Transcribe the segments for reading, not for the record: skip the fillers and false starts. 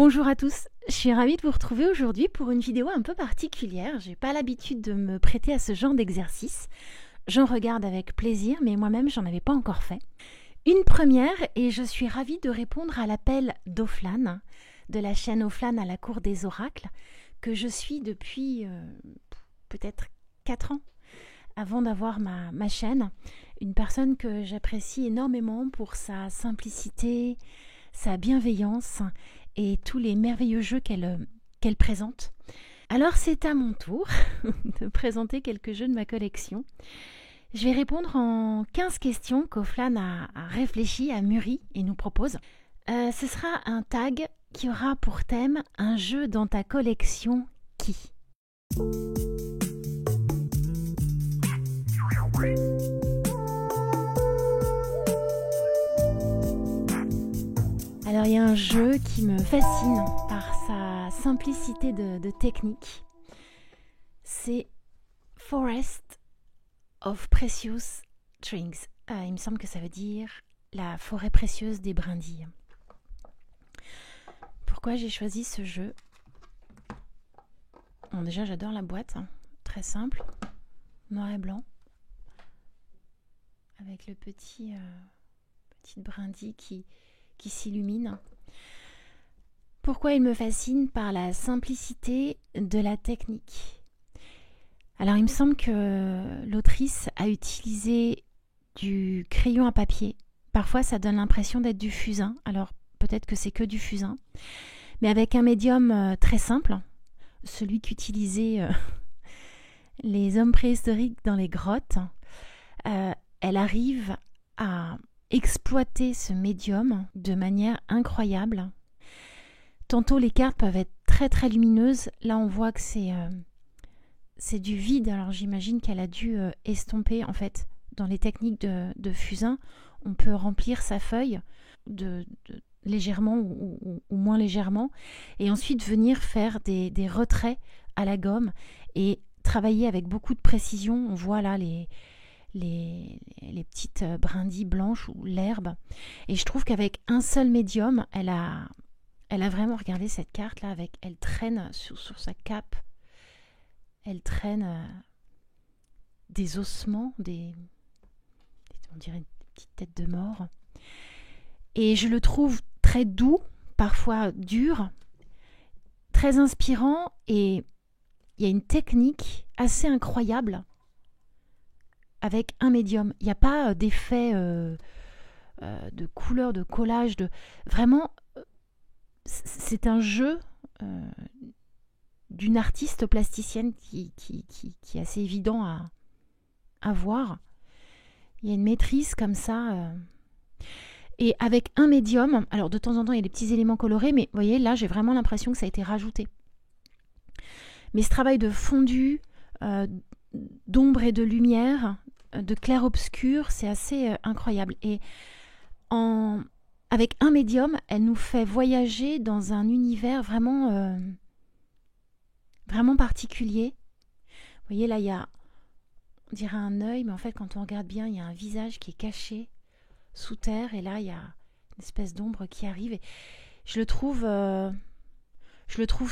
Bonjour à tous, je suis ravie de vous retrouver aujourd'hui pour une vidéo un peu particulière. J'ai pas l'habitude de me prêter à ce genre d'exercice. J'en regarde avec plaisir, mais moi-même j'en avais pas encore fait. Une première, et je suis ravie de répondre à l'appel d'Oflan, de la chaîne Oflan à la cour des oracles, que je suis depuis peut-être 4 ans avant d'avoir ma chaîne. Une personne que j'apprécie énormément pour sa simplicité, sa bienveillance et tous les merveilleux jeux qu'elle présente. Alors c'est à mon tour de présenter quelques jeux de ma collection. Je vais répondre en 15 questions qu'Oflan a réfléchi, a mûri et nous propose. Ce sera un tag qui aura pour thème un jeu dans ta collection qui. Alors il y a un jeu qui me fascine par sa simplicité de technique. C'est Forest of Precious Strings. Il me semble que ça veut dire la forêt précieuse des brindilles. Pourquoi j'ai choisi ce jeu ? Bon, déjà j'adore la boîte, très simple, noir et blanc, avec le petite brindille qui s'illumine. Pourquoi il me fascine ? Par la simplicité de la technique. Alors il me semble que l'autrice a utilisé du crayon à papier. Parfois ça donne l'impression d'être du fusain, alors peut-être que c'est que du fusain, mais avec un médium très simple, celui qu'utilisaient les hommes préhistoriques dans les grottes. Elle arrive à exploiter ce médium de manière incroyable. Tantôt les cartes peuvent être très très lumineuses. Là on voit que c'est du vide. Alors j'imagine qu'elle a dû estomper en fait. Dans les techniques de fusain, on peut remplir sa feuille de légèrement ou moins légèrement et ensuite venir faire des retraits à la gomme et travailler avec beaucoup de précision. On voit là les petites brindilles blanches ou l'herbe. Et je trouve qu'avec un seul médium, elle a vraiment regardé cette carte là, elle traîne sur sa cape, elle traîne des ossements, on dirait des petites têtes de mort. Et je le trouve très doux, parfois dur, très inspirant, et il y a une technique assez incroyable avec un médium. Il n'y a pas d'effet de couleur, de collage, vraiment, c'est un jeu d'une artiste plasticienne qui est assez évident à voir. Il y a une maîtrise comme ça. Et avec un médium, alors de temps en temps il y a des petits éléments colorés, mais vous voyez, là j'ai vraiment l'impression que ça a été rajouté. Mais ce travail de fondu, d'ombre et de lumière, de clair-obscur, c'est assez incroyable. Et avec un médium, elle nous fait voyager dans un univers vraiment particulier. Vous voyez, là, il y a, on dirait un œil, mais en fait, quand on regarde bien, il y a un visage qui est caché sous terre, et là, il y a une espèce d'ombre qui arrive. Et je le trouve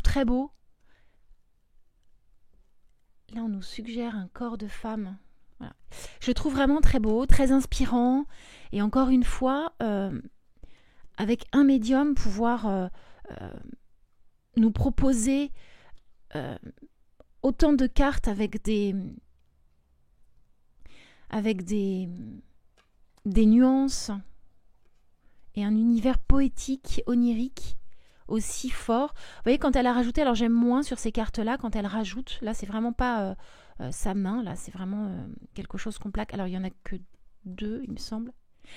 très beau. Là, on nous suggère un corps de femme. Voilà. Je le trouve vraiment très beau, très inspirant. Et encore une fois, avec un médium, pouvoir nous proposer autant de cartes avec des nuances et un univers poétique, onirique aussi fort. Vous voyez, quand elle a rajouté, alors j'aime moins sur ces cartes-là, quand elle rajoute, là c'est vraiment pas sa main, là c'est vraiment quelque chose qu'on plaque. Alors il y en a que 2, il me semble.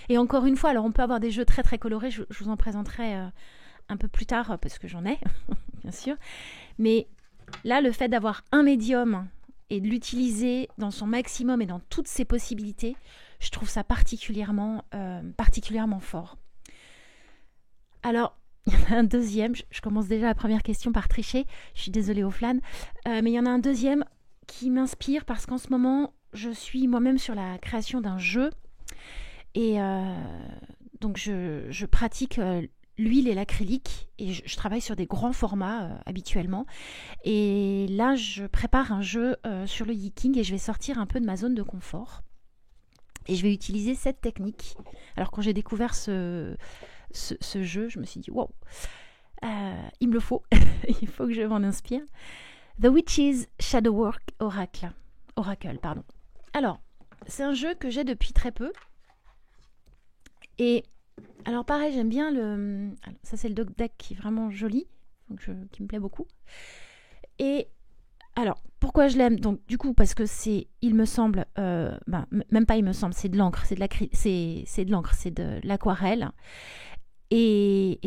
Et encore une fois, alors on peut avoir des jeux très très colorés, je vous en présenterai un peu plus tard, parce que j'en ai, bien sûr. Mais là, le fait d'avoir un médium et de l'utiliser dans son maximum et dans toutes ses possibilités, je trouve ça particulièrement fort. Alors, il y en a un deuxième, je commence déjà la première question par tricher, je suis désolée Oflan, mais il y en a un deuxième qui m'inspire parce qu'en ce moment, je suis moi-même sur la création d'un jeu et donc je pratique l'huile et l'acrylique. Et je travaille sur des grands formats habituellement. Et là, je prépare un jeu sur le Yiking et je vais sortir un peu de ma zone de confort. Et je vais utiliser cette technique. Alors quand j'ai découvert ce jeu, je me suis dit, wow, il me le faut. Il faut que je m'en inspire. The Witch's Shadow Oracle. Alors, c'est un jeu que j'ai depuis très peu. Et alors pareil, j'aime bien le... Alors, ça c'est le dog deck qui est vraiment joli, donc qui me plaît beaucoup. Et alors, pourquoi je l'aime? Donc du coup, parce que c'est, il me semble, même pas il me semble, c'est de l'encre, c'est de l'encre, c'est de l'aquarelle. Et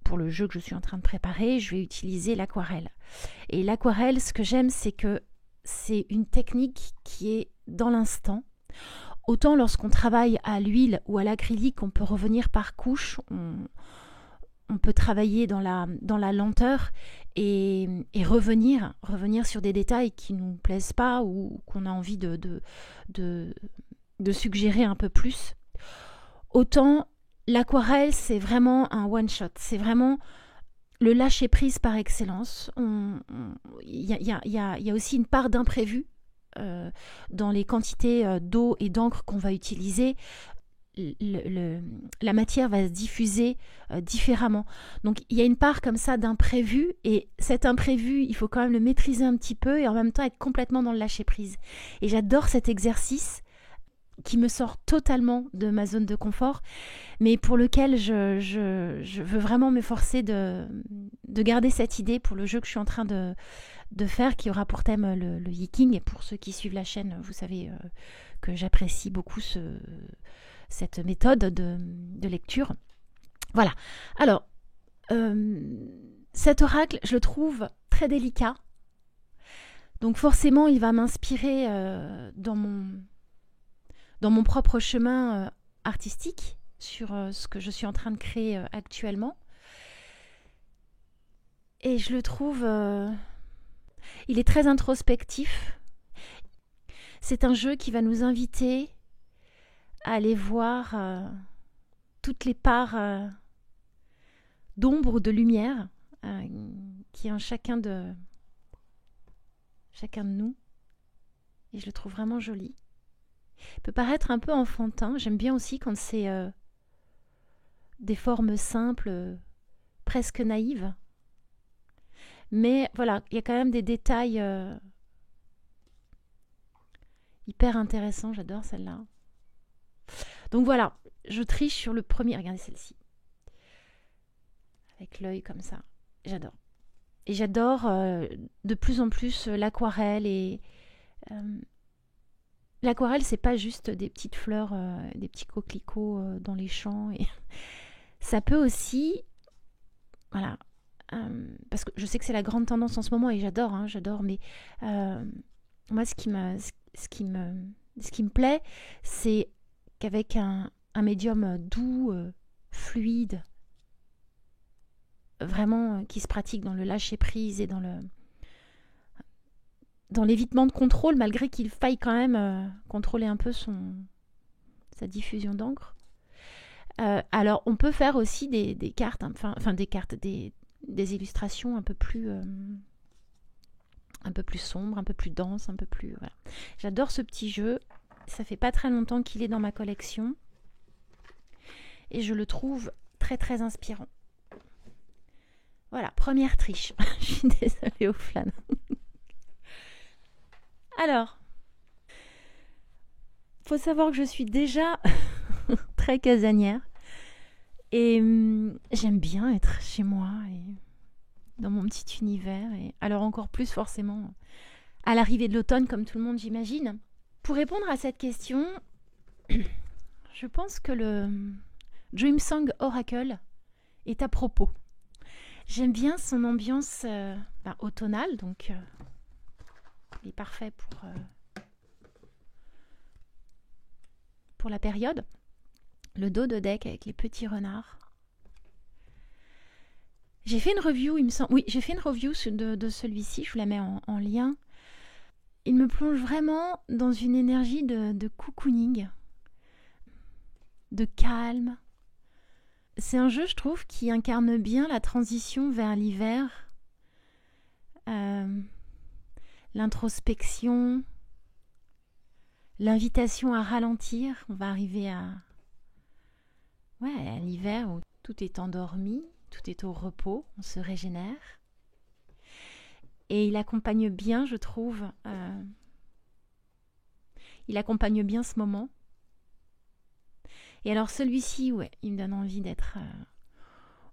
pour le jeu que je suis en train de préparer, je vais utiliser l'aquarelle. Et l'aquarelle, ce que j'aime, c'est que c'est une technique qui est dans l'instant. Autant lorsqu'on travaille à l'huile ou à l'acrylique, on peut revenir par couche, on peut travailler dans la lenteur et revenir sur des détails qui ne nous plaisent pas ou qu'on a envie de suggérer un peu plus. Autant l'aquarelle, c'est vraiment un one-shot, c'est vraiment le lâcher-prise par excellence. Il y a aussi une part d'imprévu dans les quantités d'eau et d'encre qu'on va utiliser. La matière va se diffuser différemment. Donc il y a une part comme ça d'imprévu, et cet imprévu, il faut quand même le maîtriser un petit peu et en même temps être complètement dans le lâcher-prise. Et j'adore cet exercice qui me sort totalement de ma zone de confort, mais pour lequel je veux vraiment m'efforcer de garder cette idée pour le jeu que je suis en train de faire, qui aura pour thème le Yiking. Et pour ceux qui suivent la chaîne, vous savez que j'apprécie beaucoup cette méthode de lecture. Voilà. Alors, cet oracle, je le trouve très délicat. Donc forcément, il va m'inspirer dans mon propre chemin artistique, sur ce que je suis en train de créer actuellement. Et je le trouve... il est très introspectif. C'est un jeu qui va nous inviter à aller voir toutes les parts d'ombre ou de lumière qui est en chacun de nous. Et je le trouve vraiment joli. Il peut paraître un peu enfantin. J'aime bien aussi quand c'est des formes simples, presque naïves. Mais voilà, il y a quand même des détails hyper intéressants. J'adore celle-là. Donc voilà, je triche sur le premier. Regardez celle-ci. Avec l'œil comme ça. J'adore. Et j'adore de plus en plus l'aquarelle. Et l'aquarelle, c'est pas juste des petites fleurs, des petits coquelicots dans les champs. Et ça peut aussi... Voilà. Parce que je sais que c'est la grande tendance en ce moment et j'adore, mais moi, ce qui me plaît, c'est qu'avec un médium doux, fluide, vraiment qui se pratique dans le lâcher-prise et dans l'évitement de contrôle, malgré qu'il faille quand même contrôler un peu sa diffusion d'encre. Alors, on peut faire aussi des cartes, des illustrations un peu plus sombres, un peu plus denses, un peu plus... Voilà. J'adore ce petit jeu. Ça fait pas très longtemps qu'il est dans ma collection. Et je le trouve très très inspirant. Voilà, première triche. Je suis désolée, Ouflane. Alors, faut savoir que je suis déjà très casanière. Et j'aime bien être chez moi et dans mon petit univers. Et alors encore plus forcément à l'arrivée de l'automne, comme tout le monde, j'imagine. Pour répondre à cette question, je pense que le Dreamsong Oracle est à propos. J'aime bien son ambiance automnale, donc il est parfait pour la période. Le dos de deck avec les petits renards. J'ai fait une review, il me semble. Oui, j'ai fait une review de celui-ci, je vous la mets en lien. Il me plonge vraiment dans une énergie de cocooning, de calme, c'est un jeu, je trouve, qui incarne bien la transition vers l'hiver, l'introspection, l'invitation à ralentir. On va arriver à l'hiver où tout est endormi, tout est au repos, on se régénère. Et il accompagne bien, je trouve, il accompagne bien ce moment. Et alors celui-ci, il me donne envie d'être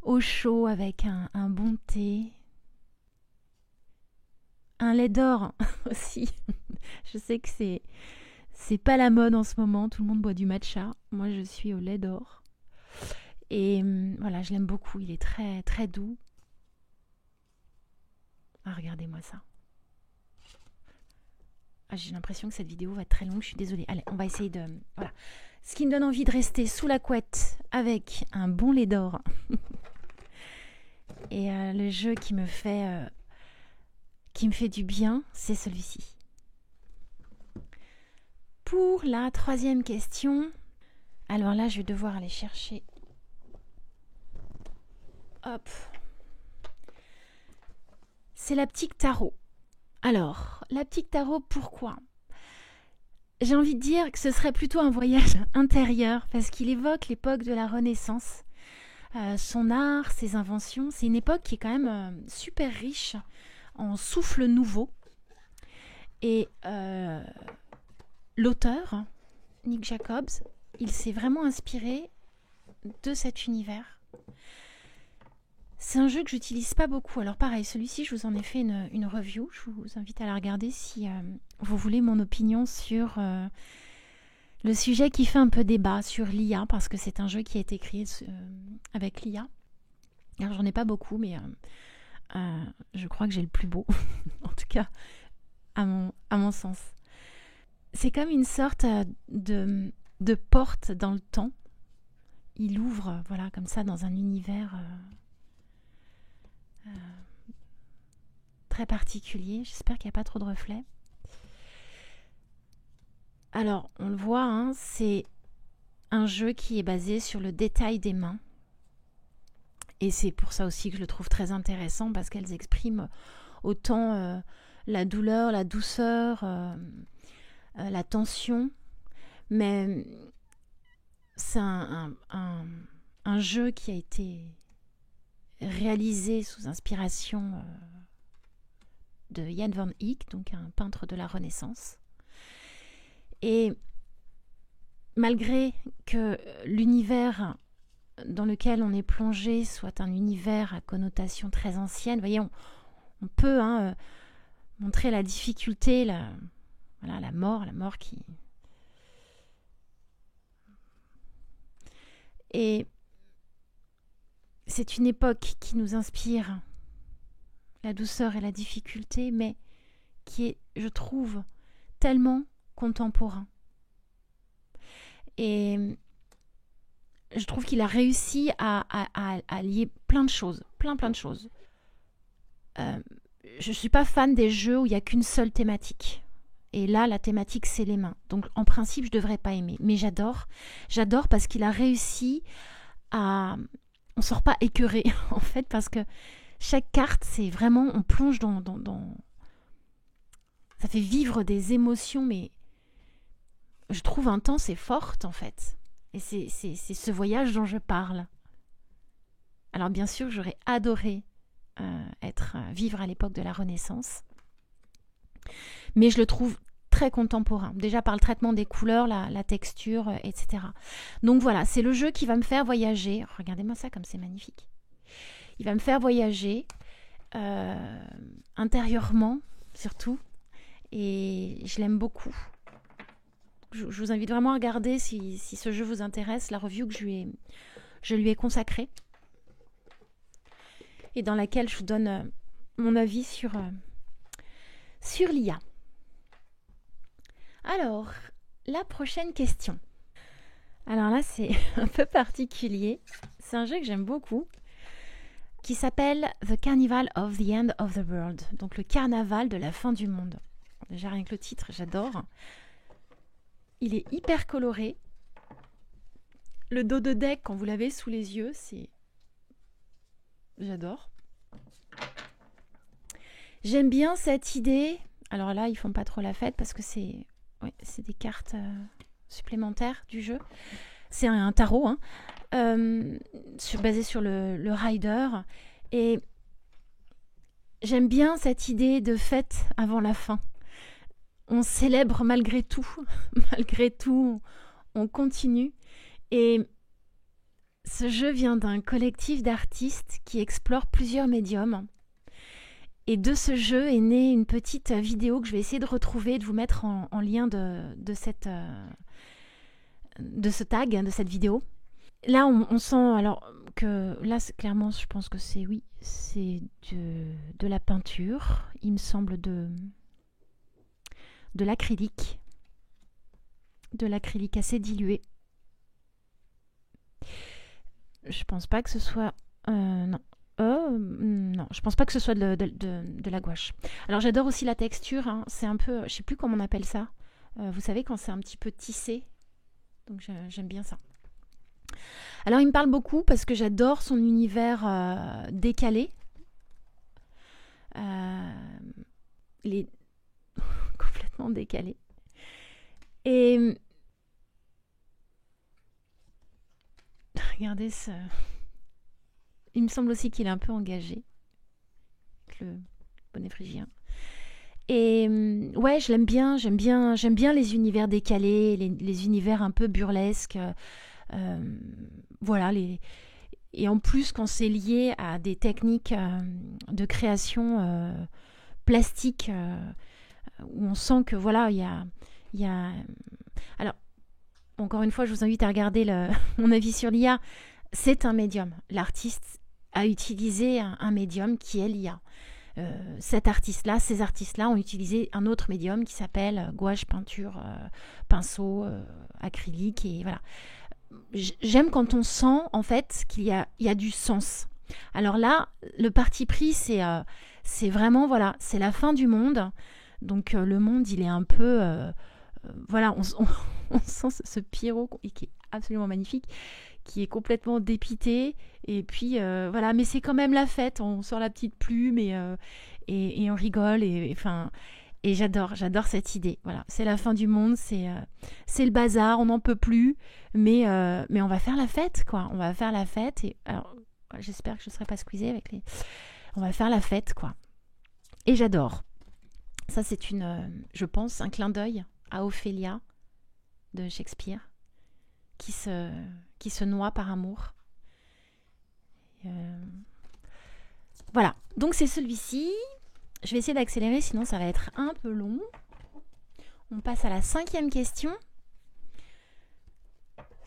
au chaud avec un bon thé. Un lait d'or aussi. Je sais que c'est pas la mode en ce moment, tout le monde boit du matcha. Moi, je suis au lait d'or. Et voilà, je l'aime beaucoup, il est très, très doux. Ah, regardez-moi ça. Ah, j'ai l'impression que cette vidéo va être très longue, je suis désolée. Allez, on va essayer de... Voilà. Ce qui me donne envie de rester sous la couette avec un bon lait d'or. Et le jeu qui me fait du bien, c'est celui-ci. Pour la troisième question, alors là, je vais devoir aller chercher... Hop. C'est la petite tarot. Alors, la petite tarot, pourquoi ? J'ai envie de dire que ce serait plutôt un voyage intérieur, parce qu'il évoque l'époque de la Renaissance, son art, ses inventions. C'est une époque qui est quand même super riche en souffle nouveau. Et l'auteur, Nick Jacobs, il s'est vraiment inspiré de cet univers. C'est un jeu que j'utilise pas beaucoup. Alors pareil, celui-ci, je vous en ai fait une review. Je vous invite à la regarder si vous voulez mon opinion sur le sujet qui fait un peu débat sur l'IA, parce que c'est un jeu qui a été créé avec l'IA. Alors j'en ai pas beaucoup, mais je crois que j'ai le plus beau, en tout cas à mon sens. C'est comme une sorte de porte dans le temps. Il ouvre, voilà, comme ça, dans un univers... très particulier. J'espère qu'il n'y a pas trop de reflets. Alors, on le voit, hein, c'est un jeu qui est basé sur le détail des mains. Et c'est pour ça aussi que je le trouve très intéressant, parce qu'elles expriment autant la douleur, la douceur, la tension. Mais c'est un jeu qui a été réalisé sous inspiration de Jan van Eyck, donc un peintre de la Renaissance. Et malgré que l'univers dans lequel on est plongé soit un univers à connotation très ancienne, vous voyez, on peut montrer la difficulté, la mort qui... Et c'est une époque qui nous inspire la douceur et la difficulté, mais qui est, je trouve, tellement contemporain. Et je trouve qu'il a réussi à lier plein de choses, plein de choses. Je ne suis pas fan des jeux où il n'y a qu'une seule thématique. Et là, la thématique, c'est les mains. Donc, en principe, je ne devrais pas aimer. Mais j'adore. J'adore parce qu'il a réussi à... On ne sort pas écœuré, en fait, parce que chaque carte, c'est vraiment... On plonge dans... Ça fait vivre des émotions, mais je trouve intenses et fortes, en fait. Et c'est ce voyage dont je parle. Alors, bien sûr, j'aurais adoré vivre à l'époque de la Renaissance. Mais je le trouve très contemporain. Déjà par le traitement des couleurs, la texture, etc. Donc voilà, c'est le jeu qui va me faire voyager. Regardez-moi ça comme c'est magnifique. Il va me faire voyager intérieurement, surtout. Et je l'aime beaucoup. Je vous invite vraiment à regarder si ce jeu vous intéresse, la review que je lui ai consacrée. Et dans laquelle je vous donne mon avis sur l'IA. Alors, la prochaine question. Alors là, c'est un peu particulier. C'est un jeu que j'aime beaucoup, qui s'appelle The Carnival of the End of the World. Donc le carnaval de la fin du monde. Déjà rien que le titre, j'adore. Il est hyper coloré. le dos de deck, quand vous l'avez sous les yeux, c'est... J'adore. J'aime bien cette idée. Alors là, ils font pas trop la fête parce que c'est des cartes supplémentaires du jeu. C'est un tarot, hein, basé sur le rider. Et j'aime bien cette idée de fête avant la fin. On célèbre malgré tout. Malgré tout, on continue. Et ce jeu vient d'un collectif d'artistes qui explore plusieurs médiums. Et de ce jeu est née une petite vidéo que je vais essayer de retrouver, de vous mettre en lien de ce tag, de cette vidéo. Là, on sent alors que là, clairement, je pense que c'est de la peinture. Il me semble de l'acrylique. De l'acrylique assez dilué. Je pense pas que ce soit... non. Non, je pense pas que ce soit de la gouache. Alors j'adore aussi la texture, hein. C'est un peu, je sais plus comment on appelle ça. Vous savez, quand c'est un petit peu tissé. Donc j'aime bien ça. Alors il me parle beaucoup parce que j'adore son univers décalé. Il est complètement décalé. Et regardez ce... Il me semble aussi qu'il est un peu engagé avec le bonnet phrygien. Et ouais, je l'aime bien. J'aime bien les univers décalés, les univers un peu burlesques. Voilà. Et en plus, quand c'est lié à des techniques de création plastique, où on sent que voilà, il y a... Alors, encore une fois, je vous invite à regarder mon avis sur l'IA. C'est un médium. L'artiste a utilisé un médium qui est l'IA. Ces artistes-là ont utilisé un autre médium qui s'appelle gouache, peinture, pinceau, acrylique. Et voilà. J'aime quand on sent en fait qu'il y a du sens. Alors là, le parti pris, c'est vraiment, voilà, c'est la fin du monde. Donc le monde, il est un peu... voilà, on sent ce Pierrot qui est absolument magnifique, qui est complètement dépité, et puis voilà, mais c'est quand même la fête, on sort la petite plume et on rigole, et j'adore cette idée. Voilà, c'est la fin du monde, c'est le bazar, on n'en peut plus, mais on va faire la fête, quoi. On va faire la fête, et alors j'espère que je ne serai pas squeezée avec les... On va faire la fête, quoi. Et j'adore. Ça, c'est je pense, un clin d'œil à Ophélia de Shakespeare, qui se noie par amour. Voilà, donc c'est celui-ci. Je vais essayer d'accélérer, sinon ça va être un peu long. On passe à la 5e question.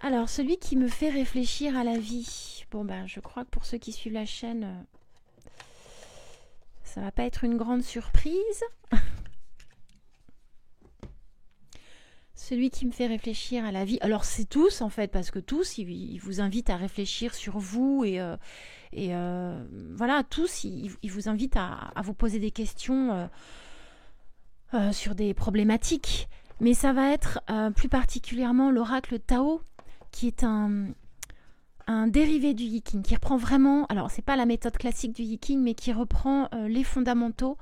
Alors, celui qui me fait réfléchir à la vie. Bon, je crois que pour ceux qui suivent la chaîne, ça va pas être une grande surprise. Celui qui me fait réfléchir à la vie. Alors c'est tous en fait, parce que tous, ils vous invitent à réfléchir sur vous et voilà, tous, ils vous invitent à vous poser des questions sur des problématiques. Mais ça va être plus particulièrement l'oracle Tao, qui est un dérivé du Yi-King, qui reprend vraiment, alors c'est pas la méthode classique du Yi-King, mais qui reprend les fondamentaux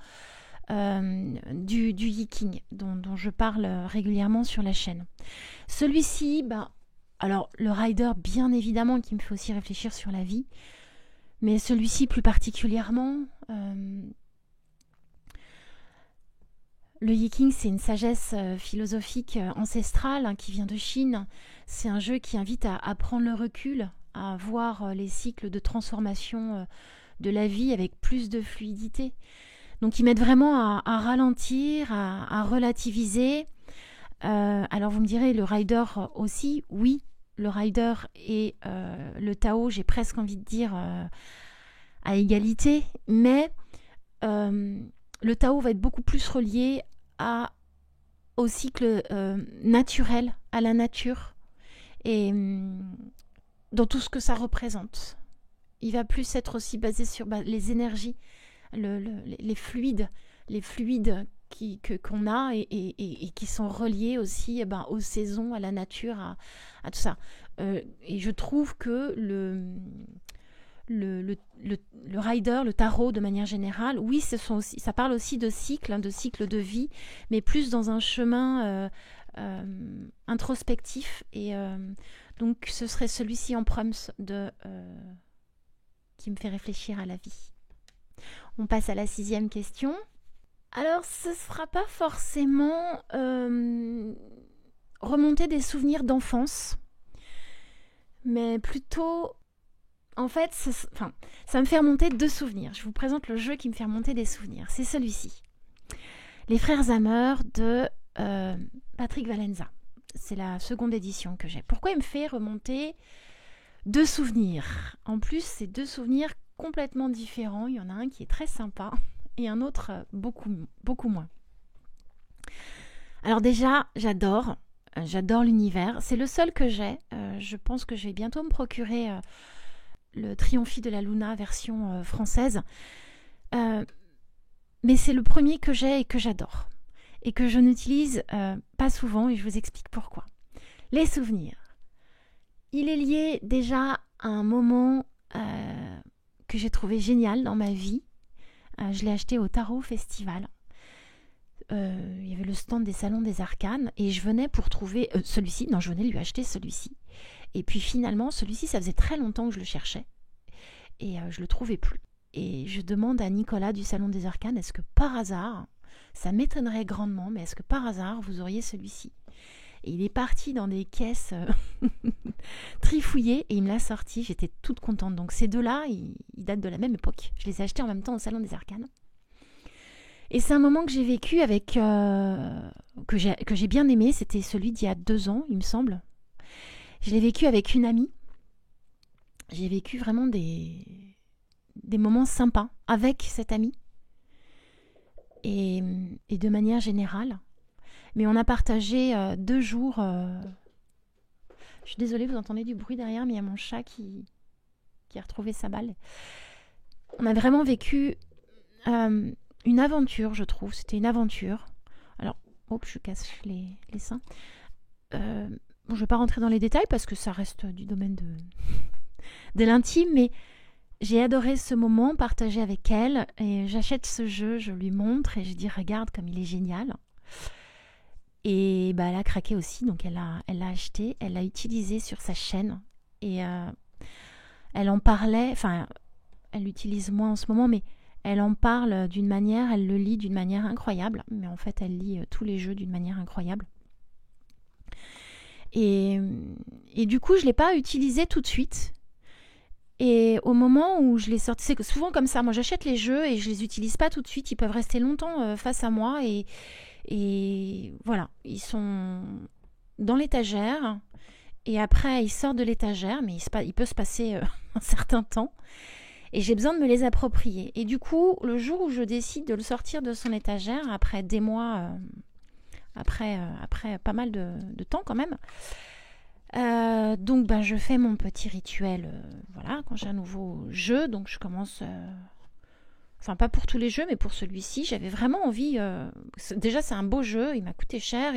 du Yi-King dont je parle régulièrement sur la chaîne. Celui-ci, alors le rider bien évidemment qui me fait aussi réfléchir sur la vie, mais celui-ci plus particulièrement, le Yi-King, c'est une sagesse philosophique ancestrale, hein, qui vient de Chine. C'est un jeu qui invite à prendre le recul, à voir les cycles de transformation de la vie avec plus de fluidité. Donc ils mettent vraiment à ralentir, à relativiser. Alors vous me direz, le rider aussi, oui, le rider et le Tao, j'ai presque envie de dire à égalité, mais le Tao va être beaucoup plus relié au cycle naturel, à la nature, et dans tout ce que ça représente. Il va plus être aussi basé sur les énergies, les fluides qu'on a et qui sont reliés aussi aux saisons, à la nature, à tout ça. Et je trouve que le rider, le tarot de manière générale, oui, ça parle aussi de cycle de vie, mais plus dans un chemin introspectif. Et donc, ce serait celui-ci en proms qui me fait réfléchir à la vie. On passe à la 6e question. Alors, ce ne sera pas forcément remonter des souvenirs d'enfance, mais plutôt, en fait, ça me fait remonter 2 souvenirs. Je vous présente le jeu qui me fait remonter des souvenirs. C'est celui-ci. Les Frères Hammer de Patrick Valenza. C'est la 2e édition que j'ai. Pourquoi il me fait remonter 2 souvenirs ? En plus, c'est 2 souvenirs complètement différents. Il y en a un qui est très sympa et un autre beaucoup moins. Alors déjà, j'adore l'univers. C'est le seul que j'ai. Je pense que je vais bientôt me procurer le Triomphi de la Luna version française. Mais c'est le premier que j'ai et que j'adore. Et que je n'utilise pas souvent, et je vous explique pourquoi. Les souvenirs. Il est lié déjà à un moment que j'ai trouvé génial dans ma vie. Je l'ai acheté au Tarot Festival. Il y avait le stand des Salons des Arcanes et je venais pour trouver celui-ci. Non, je venais lui acheter celui-ci. Et puis finalement, celui-ci, ça faisait très longtemps que je le cherchais et je le trouvais plus. Et je demande à Nicolas du Salon des Arcanes, est-ce que par hasard, ça m'étonnerait grandement, mais est-ce que par hasard, vous auriez celui-ci ? Et il est parti dans des caisses trifouillées et il me l'a sorti. J'étais toute contente. Donc ces deux-là, ils datent de la même époque. Je les ai achetés en même temps au Salon des Arcanes. Et c'est un moment que j'ai vécu avec... que j'ai bien aimé. C'était celui d'il y a 2 ans, il me semble. Je l'ai vécu avec une amie. J'ai vécu vraiment des moments sympas avec cette amie. Et de manière générale. Mais on a partagé 2 jours... Je suis désolée, vous entendez du bruit derrière, mais il y a mon chat qui a retrouvé sa balle. On a vraiment vécu une aventure, je trouve. C'était une aventure. Alors, je casse les seins. Je ne vais pas rentrer dans les détails parce que ça reste du domaine de l'intime, mais j'ai adoré ce moment partagé avec elle. Et j'achète ce jeu, je lui montre et je dis, regarde comme il est génial. Et elle a craqué aussi, donc elle l'a acheté, elle l'a utilisé sur sa chaîne et elle en parlait, enfin elle l'utilise moins en ce moment, mais elle en parle d'une manière, elle le lit d'une manière incroyable, mais en fait elle lit tous les jeux d'une manière incroyable. Et du coup je ne l'ai pas utilisé tout de suite. Et au moment où je l'ai sorti, c'est souvent comme ça, moi j'achète les jeux et je les utilise pas tout de suite, ils peuvent rester longtemps face à moi et voilà, ils sont dans l'étagère et après ils sortent de l'étagère, mais il peut se passer un certain temps et j'ai besoin de me les approprier. Et du coup, le jour où je décide de le sortir de son étagère, après des mois, après pas mal de temps quand même, donc je fais mon petit rituel, voilà, quand j'ai un nouveau jeu, donc je commence... Enfin, pas pour tous les jeux, mais pour celui-ci, j'avais vraiment envie... déjà, c'est un beau jeu, il m'a coûté cher.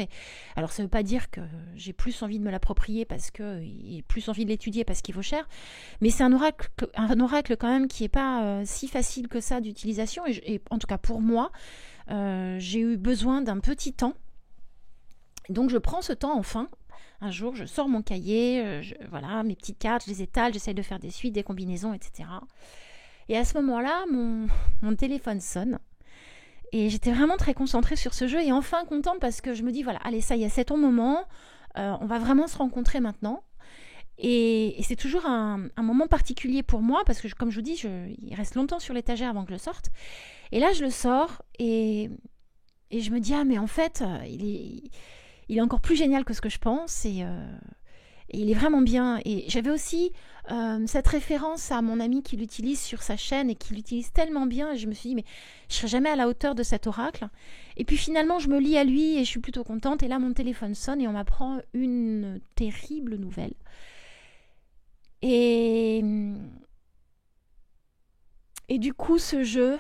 Alors, ça ne veut pas dire que j'ai plus envie de me l'approprier parce que... et plus envie de l'étudier parce qu'il vaut cher. Mais c'est un oracle quand même qui n'est pas si facile que ça d'utilisation. Et en tout cas, pour moi, j'ai eu besoin d'un petit temps. Donc, je prends ce temps enfin. Un jour, je sors mon cahier, voilà, mes petites cartes, je les étale, j'essaye de faire des suites, des combinaisons, etc. Et à ce moment-là, mon téléphone sonne. Et j'étais vraiment très concentrée sur ce jeu et enfin contente parce que je me dis, voilà, allez, ça y est, c'est ton moment. On va vraiment se rencontrer maintenant. Et c'est toujours un moment particulier pour moi parce que, comme je vous dis, il reste longtemps sur l'étagère avant que je le sorte. Et là, je le sors et je me dis, ah, mais en fait, il est encore plus génial que ce que je pense et il est vraiment bien. Et j'avais aussi cette référence à mon ami qui l'utilise sur sa chaîne et qui l'utilise tellement bien. Et je me suis dit, mais je ne serai jamais à la hauteur de cet oracle. Et puis finalement, je me lie à lui et je suis plutôt contente. Et là, mon téléphone sonne et on m'apprend une terrible nouvelle. Et du coup, ce jeu,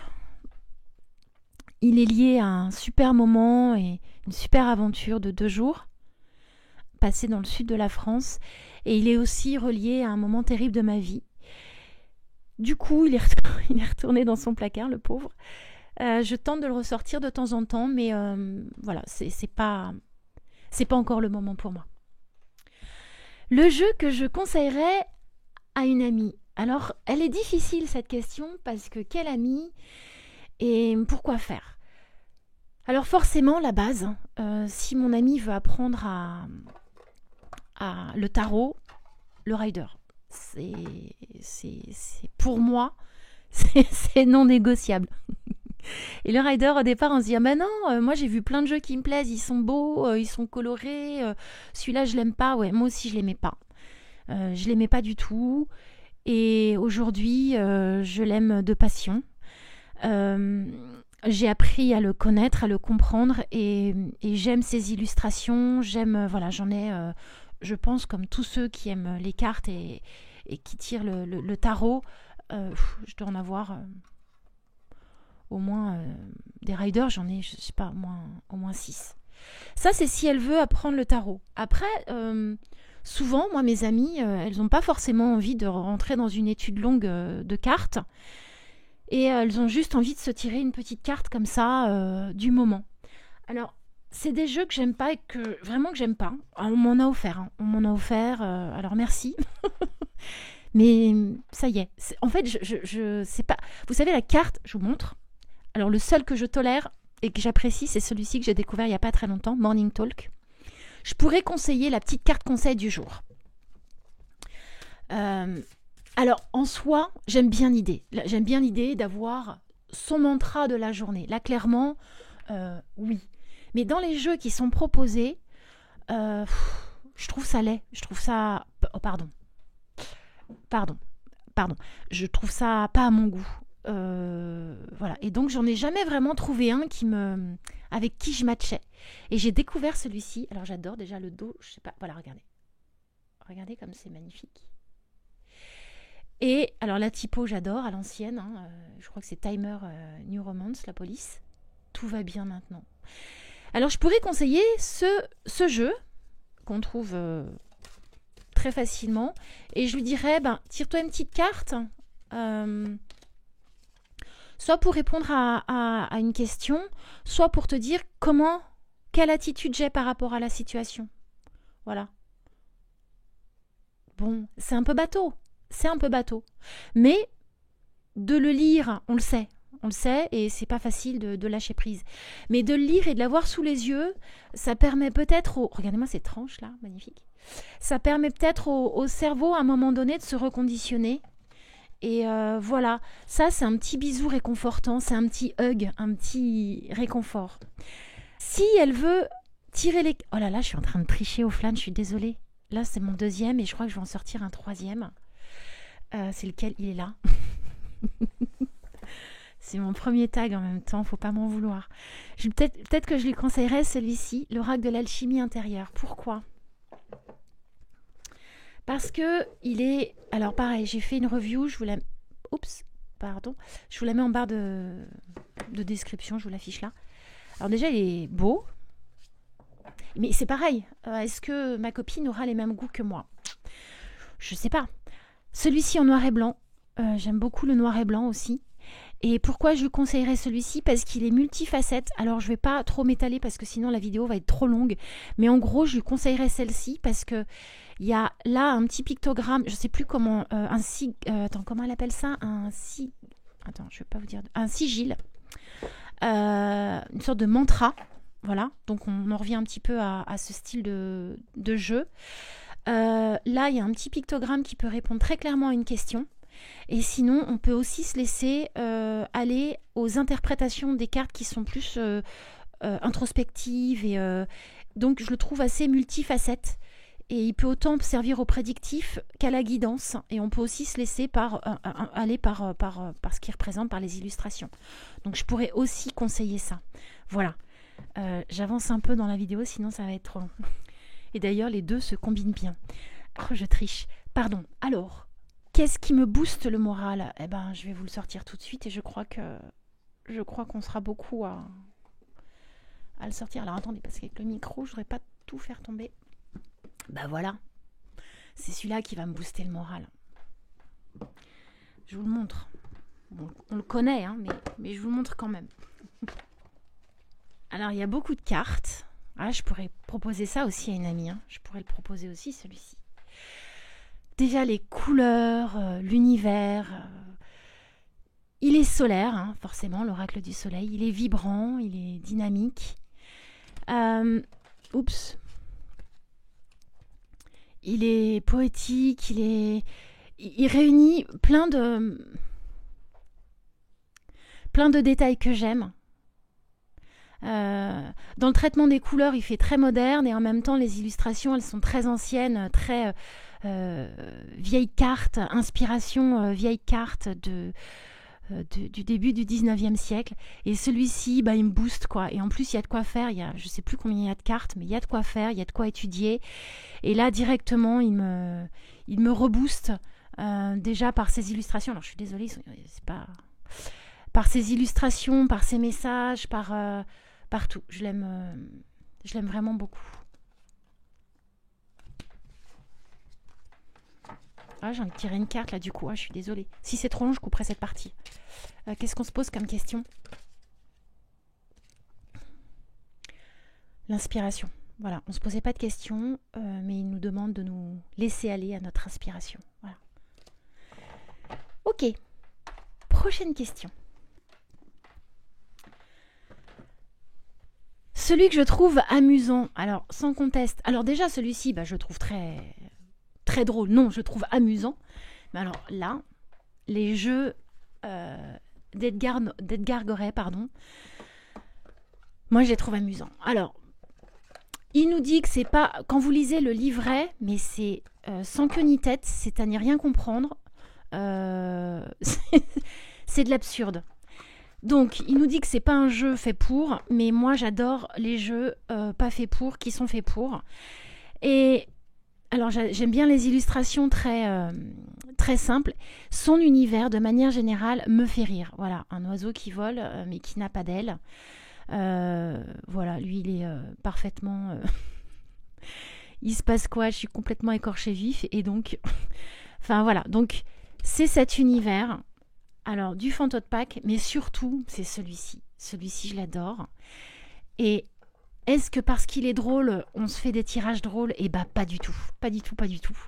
Il est lié à un super moment et une super aventure de 2 jours, passé dans le sud de la France. Et il est aussi relié à un moment terrible de ma vie. Du coup, il est retourné dans son placard, le pauvre. Je tente de le ressortir de temps en temps, mais voilà, c'est pas encore le moment pour moi. Le jeu que je conseillerais à une amie. Alors, elle est difficile cette question parce que quelle amie et pourquoi faire? Alors forcément, la base, si mon amie veut apprendre à le tarot, le rider. C'est pour moi, c'est non négociable. Et le rider, au départ, on se dit, ah ben non, moi j'ai vu plein de jeux qui me plaisent, ils sont beaux, ils sont colorés, celui-là je l'aime pas, ouais, moi aussi je l'aimais pas. Je l'aimais pas du tout, et aujourd'hui, je l'aime de passion. J'ai appris à le connaître, à le comprendre, et j'aime ses illustrations, voilà, j'en ai, je pense, comme tous ceux qui aiment les cartes et qui tirent le tarot, je dois en avoir... au moins des riders, j'en ai, je sais pas, au moins 6. Ça, c'est si elle veut apprendre le tarot. Après, souvent, moi, mes amies, elles n'ont pas forcément envie de rentrer dans une étude longue de cartes. Et elles ont juste envie de se tirer une petite carte comme ça, du moment. Alors, c'est des jeux que j'aime pas et que j'aime pas. On m'en a offert. On m'en a offert, alors merci. Mais ça y est. En fait, je sais pas. Vous savez, la carte, je vous montre. Alors, le seul que je tolère et que j'apprécie, c'est celui-ci que j'ai découvert il n'y a pas très longtemps, Morning Talk. Je pourrais conseiller la petite carte conseil du jour. Alors, en soi, j'aime bien l'idée. J'aime bien l'idée d'avoir son mantra de la journée. Là, clairement, oui. Mais dans les jeux qui sont proposés, je trouve ça laid. Je trouve ça... Oh, pardon. Je trouve ça pas à mon goût. Voilà. Et donc, j'en ai jamais vraiment trouvé un avec qui je matchais. Et j'ai découvert celui-ci. Alors, j'adore déjà le dos. Je sais pas. Voilà, regardez. Regardez comme c'est magnifique. Et alors, la typo, j'adore, à l'ancienne. Je crois que c'est Timer New Romance, la police. Tout va bien maintenant. Alors, je pourrais conseiller ce jeu qu'on trouve très facilement. Et je lui dirais, tire-toi une petite carte. Soit pour répondre à une question, soit pour te dire quelle attitude j'ai par rapport à la situation. Voilà. Bon, c'est un peu bateau. Mais de le lire, on le sait, et c'est pas facile de lâcher prise. Mais de le lire et de l'avoir sous les yeux, ça permet peut-être regardez-moi ces tranches là, magnifiques. Ça permet peut-être au cerveau à un moment donné de se reconditionner. Et voilà, ça c'est un petit bisou réconfortant, c'est un petit hug, un petit réconfort. Si elle veut tirer les... Oh là là, je suis en train de tricher au flan, je suis désolée. Là c'est mon deuxième et je crois que je vais en sortir un troisième. C'est lequel? Il est là. C'est mon premier tag en même temps, faut pas m'en vouloir. Peut-être que je lui conseillerais celui-ci, l'oracle de l'alchimie intérieure. Pourquoi? Parce que il est... Alors pareil, j'ai fait une review, je vous la... Je vous la mets en barre de description, je vous l'affiche là. Alors déjà, il est beau. Mais c'est pareil, est-ce que ma copine aura les mêmes goûts que moi? Je sais pas. Celui-ci en noir et blanc, j'aime beaucoup le noir et blanc aussi. Et pourquoi je lui conseillerais celui-ci? Parce qu'il est multifacette. Alors je vais pas trop m'étaler parce que sinon la vidéo va être trop longue. Mais en gros, je lui conseillerais celle-ci parce que il y a là un petit pictogramme, je sais plus comment, comment elle appelle ça? Je vais pas vous dire. Un sigil. Une sorte de mantra. Voilà. Donc on en revient un petit peu à ce style de jeu. Là, il y a un petit pictogramme qui peut répondre très clairement à une question. Et sinon, on peut aussi se laisser aller aux interprétations des cartes qui sont plus introspectives. Et donc, je le trouve assez multifacette. Et il peut autant servir au prédictif qu'à la guidance. Et on peut aussi se laisser aller par ce qu'il représente, par les illustrations. Donc, je pourrais aussi conseiller ça. Voilà. J'avance un peu dans la vidéo, sinon ça va être trop long. Et d'ailleurs, les deux se combinent bien. Oh, je triche. Pardon. Alors, qu'est-ce qui me booste le moral? Je vais vous le sortir tout de suite et je crois que je crois qu'on sera beaucoup à le sortir. Alors attendez, parce qu'avec le micro, je ne voudrais pas tout faire tomber. Bah voilà, c'est celui-là qui va me booster le moral. Je vous le montre. On le connaît, hein, mais je vous le montre quand même. Alors, il y a beaucoup de cartes. Ah, je pourrais proposer ça aussi à une amie. Hein. Je pourrais le proposer aussi, celui-ci. Déjà, les couleurs, l'univers. Il est solaire, hein, forcément, l'oracle du soleil. Il est vibrant, il est dynamique. Il est poétique, il réunit plein de détails que j'aime. Dans le traitement des couleurs, il fait très moderne et en même temps, les illustrations, elles sont très anciennes, très vieilles cartes, inspiration vieilles cartes du début du 19e siècle. Et celui-ci, il me booste, quoi. Et en plus, il y a de quoi faire. Je ne sais plus combien il y a de cartes, mais il y a de quoi faire, il y a de quoi étudier. Et là, directement, il me rebooste déjà par ses illustrations. Alors, je suis désolée, c'est pas... Par ses illustrations, par ses messages, par tout. Je l'aime vraiment beaucoup. Ah, j'ai envie de tirer une carte là du coup. Ah, je suis désolée. Si c'est trop long, je couperai cette partie. Qu'est-ce qu'on se pose comme question? L'inspiration. Voilà, on ne se posait pas de questions, mais il nous demande de nous laisser aller à notre inspiration. Voilà. Ok. Prochaine question. Celui que je trouve amusant, alors sans conteste. Alors déjà celui-ci, je le trouve très très drôle. Non, je le trouve amusant. Mais alors là, les jeux d'Edgar Goret, moi je les trouve amusants. Alors, il nous dit que c'est pas... Quand vous lisez le livret, mais c'est sans queue ni tête, c'est à n'y rien comprendre. C'est de l'absurde. Donc, il nous dit que c'est pas un jeu fait pour, mais moi j'adore les jeux pas faits pour, qui sont faits pour. Et alors j'aime bien les illustrations très simples. Son univers, de manière générale, me fait rire. Voilà, un oiseau qui vole, mais qui n'a pas d'ailes. Voilà, lui il est parfaitement... il se passe quoi? Je suis complètement écorché vif, et donc... enfin voilà, donc c'est cet univers... Alors, du Fantopack, mais surtout, c'est celui-ci. Celui-ci, je l'adore. Et est-ce que parce qu'il est drôle, on se fait des tirages drôles? Eh bien, pas du tout. Pas du tout, pas du tout.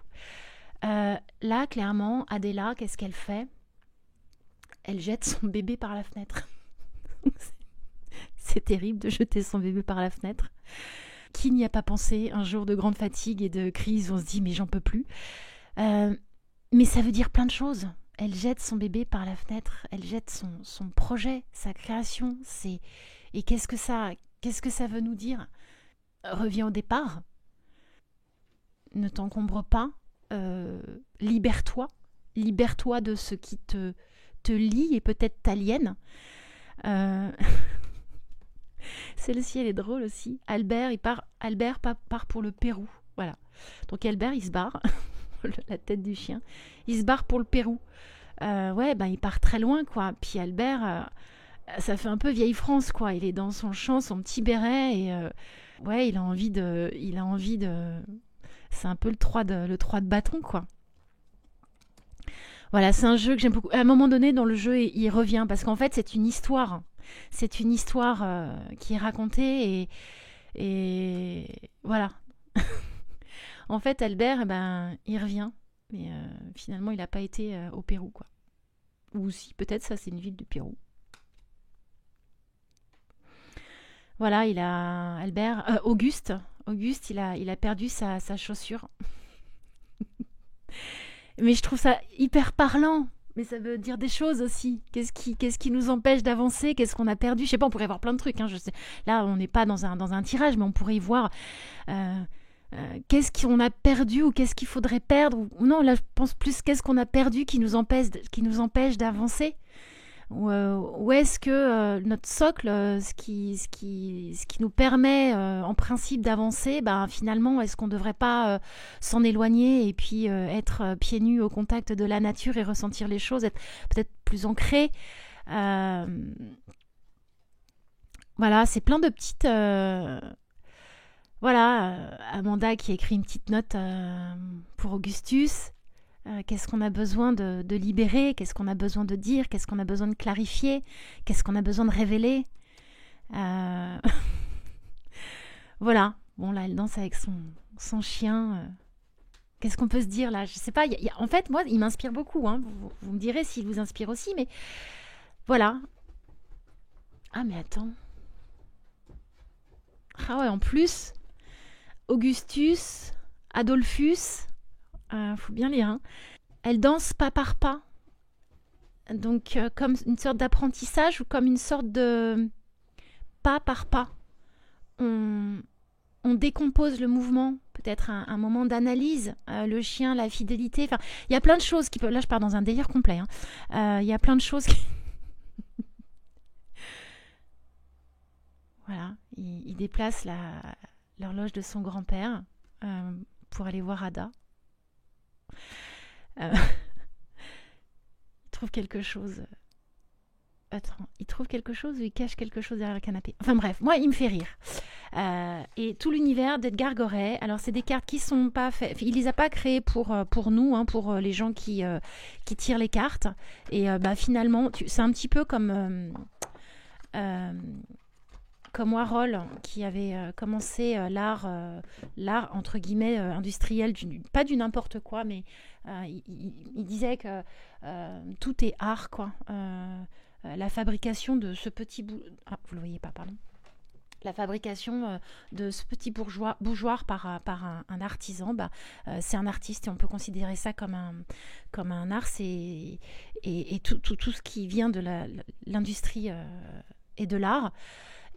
Là, clairement, Adela, qu'est-ce qu'elle fait? Elle jette son bébé par la fenêtre. C'est terrible de jeter son bébé par la fenêtre. Qui n'y a pas pensé un jour de grande fatigue et de crise où on se dit « mais j'en peux plus ». Mais ça veut dire plein de choses. Elle jette son bébé par la fenêtre, elle jette son projet, sa création. Et qu'est-ce que ça veut nous dire? Reviens au départ. Ne t'encombre pas. Libère-toi. Libère-toi de ce qui te lie et peut-être t'aliène. Celle-ci, elle est drôle aussi. Albert part pour le Pérou. Voilà. Donc Albert, il se barre. La tête du chien. Il se barre pour le Pérou. Il part très loin, quoi. Puis Albert, ça fait un peu vieille France, quoi. Il est dans son champ, son petit béret, et il a envie de... C'est un peu le 3 de bâton, quoi. Voilà, c'est un jeu que j'aime beaucoup. À un moment donné, dans le jeu, il revient, parce qu'en fait, c'est une histoire. C'est une histoire qui est racontée, et voilà. En fait, Albert, il revient. Mais finalement, il n'a pas été au Pérou, quoi. Ou si, peut-être, ça, c'est une ville du Pérou. Voilà, il a... Auguste, il a perdu sa chaussure. Mais je trouve ça hyper parlant. Mais ça veut dire des choses aussi. Qu'est-ce qui nous empêche d'avancer? Qu'est-ce qu'on a perdu? Je sais pas, on pourrait voir plein de trucs. Hein, je sais. Là, on n'est pas dans un tirage, mais on pourrait y voir... qu'est-ce qu'on a perdu ou qu'est-ce qu'il faudrait perdre? Ou non, là je pense plus qu'est-ce qu'on a perdu qui nous empêche d'avancer? Ou est-ce que notre socle, ce qui nous permet en principe d'avancer, finalement est-ce qu'on ne devrait pas s'en éloigner et puis être pieds nus au contact de la nature et ressentir les choses, être peut-être plus ancré? Voilà, c'est plein de petites... Voilà, Amanda qui a écrit une petite note pour Augustus. Qu'est-ce qu'on a besoin de libérer? Qu'est-ce qu'on a besoin de dire? Qu'est-ce qu'on a besoin de clarifier? Qu'est-ce qu'on a besoin de révéler? Euh, Voilà. Bon, là, elle danse avec son chien. Qu'est-ce qu'on peut se dire là? Je sais pas. En fait, moi, il m'inspire beaucoup. Hein. Vous me direz s'il vous inspire aussi, mais voilà. Ah, mais attends. Ah ouais, en plus, Augustus, Adolphus, faut bien lire, hein. Elle danse pas par pas. Donc, comme une sorte d'apprentissage ou comme une sorte de pas par pas. On, on décompose le mouvement, peut-être un moment d'analyse, le chien, la fidélité. Enfin, il y a plein de choses qui peuvent. Là, je pars dans un délire complet. Hein. Il y a plein de choses qui. Voilà, il déplace l'horloge de son grand-père pour aller voir Ada. Euh, il trouve quelque chose. Attends, il trouve quelque chose ou il cache quelque chose derrière le canapé? Enfin bref, moi, il me fait rire. Et tout l'univers d'Edgar Goret, alors c'est des cartes qui sont pas faites, il les a pas créées pour nous, hein, pour les gens qui tirent les cartes. Et finalement, c'est un petit peu comme Warhol qui avait commencé l'art entre guillemets industriel, pas du n'importe quoi, mais il disait que tout est art, quoi. La fabrication de ce petit vous le voyez pas, pardon. La fabrication de ce petit bougeoir par un artisan, c'est un artiste et on peut considérer ça comme un art. Et tout ce qui vient de l'industrie et de l'art.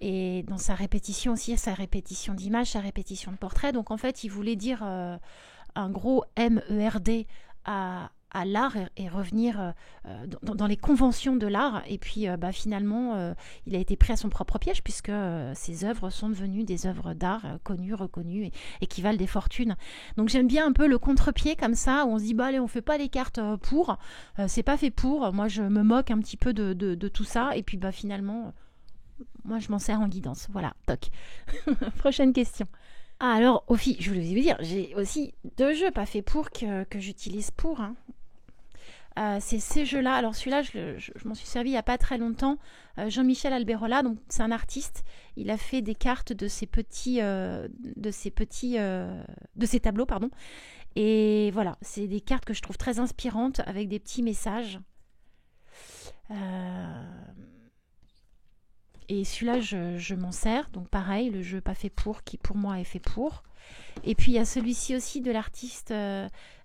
Et dans sa répétition aussi, sa répétition d'images, sa répétition de portraits. Donc en fait, il voulait dire un gros MERD à l'art et revenir dans les conventions de l'art. Et puis finalement, il a été pris à son propre piège puisque ses œuvres sont devenues des œuvres d'art connues, reconnues et qui valent des fortunes. Donc j'aime bien un peu le contre-pied comme ça, où on se dit, allez, on fait pas les cartes pour, c'est pas fait pour. Moi, je me moque un petit peu de tout ça. Et puis finalement... Moi, je m'en sers en guidance. Voilà, toc. Prochaine question. Ah, alors, Ophi, je voulais vous dire, j'ai aussi 2 jeux pas faits pour que j'utilise pour. Hein. C'est ces jeux-là. Alors, celui-là, je m'en suis servi il n'y a pas très longtemps. Jean-Michel Alberola, donc c'est un artiste. Il a fait des cartes de ses tableaux, pardon. Et voilà, c'est des cartes que je trouve très inspirantes avec des petits messages. Et celui-là, je m'en sers. Donc pareil, le jeu pas fait pour, qui pour moi est fait pour. Et puis il y a celui-ci aussi de l'artiste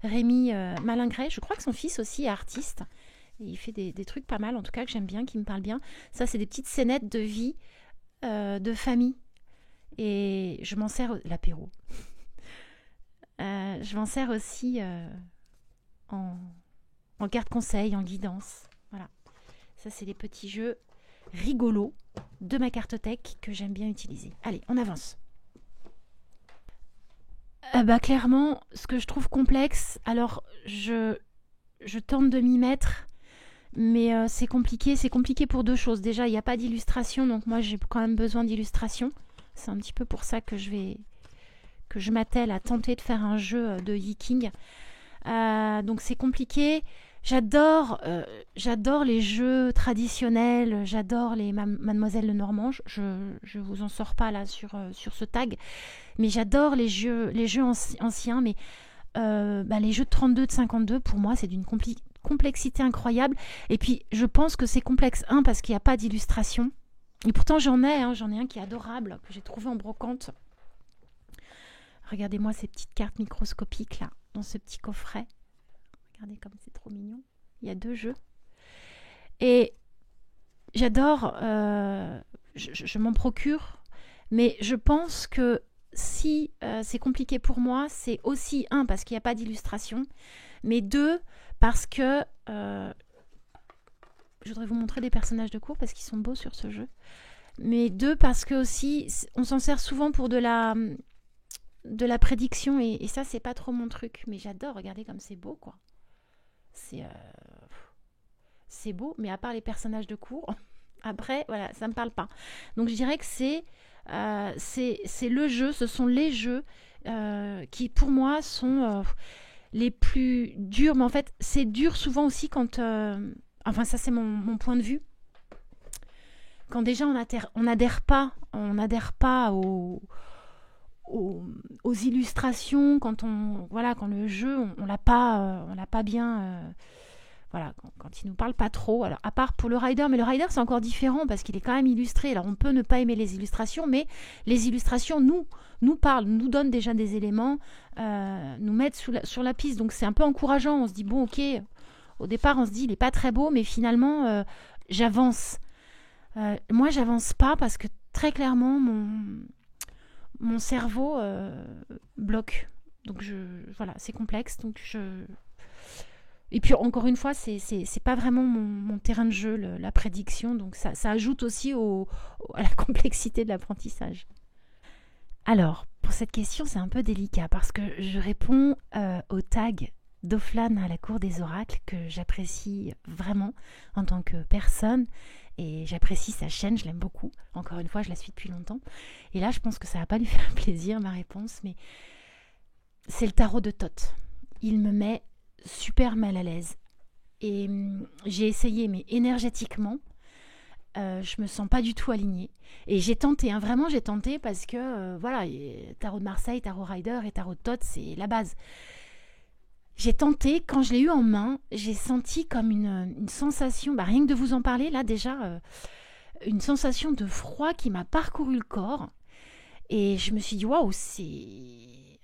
Rémi Malingret. Je crois que son fils aussi est artiste. Et il fait des trucs pas mal, en tout cas que j'aime bien, qui me parlent bien. Ça, c'est des petites scénettes de vie, de famille. Et je m'en sers... L'apéro. Je m'en sers aussi en carte conseil, en guidance. Voilà. Ça, c'est des petits jeux rigolos de ma cartothèque que j'aime bien utiliser. Allez, on avance. Clairement, ce que je trouve complexe, alors je tente de m'y mettre, mais c'est compliqué pour 2 choses. Déjà, il n'y a pas d'illustration, donc moi j'ai quand même besoin d'illustration. C'est un petit peu pour ça que je m'attelle à tenter de faire un jeu de Yiking. Donc c'est compliqué. J'adore les jeux traditionnels, j'adore les Mademoiselle Lenormand. Je vous en sors pas là sur ce tag, mais j'adore les jeux anciens. Mais les jeux de 32, de 52, pour moi, c'est d'une complexité incroyable. Et puis, je pense que c'est complexe, parce qu'il n'y a pas d'illustration. Et pourtant, j'en ai un qui est adorable, que j'ai trouvé en brocante. Regardez-moi ces petites cartes microscopiques là, dans ce petit coffret. Regardez comme c'est trop mignon. Il y a 2 jeux. Et j'adore, je m'en procure, mais je pense que si c'est compliqué pour moi, c'est aussi, 1, parce qu'il n'y a pas d'illustration, mais 2, parce que... je voudrais vous montrer des personnages de cours parce qu'ils sont beaux sur ce jeu. Mais 2, parce que aussi, on s'en sert souvent pour de la prédiction, et ça, c'est pas trop mon truc. Mais j'adore, regardez comme c'est beau, quoi. C'est beau, mais à part les personnages de cours, Après, voilà, ça me parle pas. Donc je dirais que c'est le jeu, ce sont les jeux qui pour moi sont les plus durs. Mais en fait, c'est dur souvent aussi quand... enfin, ça c'est mon point de vue. Quand déjà on n'adhère pas aux illustrations, quand quand le jeu, on l'a pas bien... voilà, quand il nous parle pas trop. Alors, à part pour le rider, mais le rider c'est encore différent parce qu'il est quand même illustré. Alors, on peut ne pas aimer les illustrations, mais les illustrations nous parlent, nous donnent déjà des éléments, nous mettent sur la piste. Donc, c'est un peu encourageant. On se dit, bon, ok, au départ, on se dit, il est pas très beau, mais finalement, j'avance. Moi, j'avance pas parce que très clairement, mon cerveau bloque. Donc, voilà, c'est complexe. Donc, et puis encore une fois, c'est pas vraiment mon terrain de jeu, la prédiction, donc ça ajoute aussi à la complexité de l'apprentissage. Alors, pour cette question, c'est un peu délicat parce que je réponds au tag d'Oflan à la cour des oracles que j'apprécie vraiment en tant que personne et j'apprécie sa chaîne, je l'aime beaucoup. Encore une fois, je la suis depuis longtemps. Et là, je pense que ça va pas lui faire plaisir ma réponse, mais c'est le tarot de Thoth. Il me met super mal à l'aise. Et j'ai essayé, mais énergétiquement, je me sens pas du tout alignée. Et j'ai tenté, hein, vraiment j'ai tenté parce que, voilà, tarot de Marseille, tarot Rider et tarot de Thoth, c'est la base. J'ai tenté, quand je l'ai eu en main, j'ai senti comme une sensation, rien que de vous en parler, là déjà, une sensation de froid qui m'a parcouru le corps. Et je me suis dit, waouh, c'est...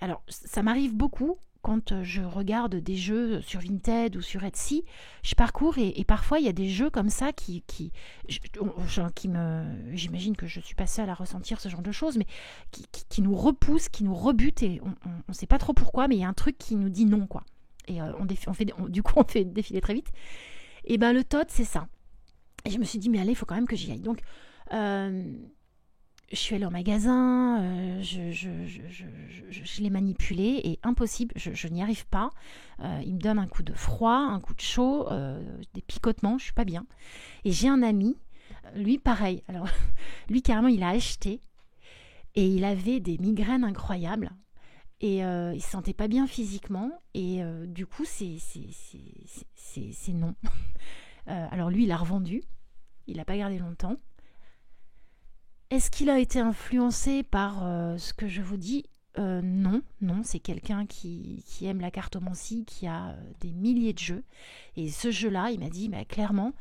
Alors, ça m'arrive beaucoup quand je regarde des jeux sur Vinted ou sur Etsy, je parcours et parfois il y a des jeux comme ça j'imagine que je suis pas seule à ressentir ce genre de choses, mais qui nous repoussent, qui nous rebutent et on sait pas trop pourquoi, mais il y a un truc qui nous dit non, quoi. Et du coup, on fait défiler très vite. Et ben le Thoth, c'est ça. Et je me suis dit, mais allez, il faut quand même que j'y aille. Donc, je suis allée au magasin, je l'ai manipulé et impossible, je n'y arrive pas. Il me donne un coup de froid, un coup de chaud, des picotements, je suis pas bien. Et j'ai un ami, lui pareil. Alors lui carrément il a acheté et il avait des migraines incroyables et il se sentait pas bien physiquement et du coup c'est non. Alors lui il a revendu, il l'a pas gardé longtemps. Est-ce qu'il a été influencé par ce que je vous dis ? Non, c'est quelqu'un qui aime la cartomancie, qui a des milliers de jeux. Et ce jeu-là, il m'a dit, clairement,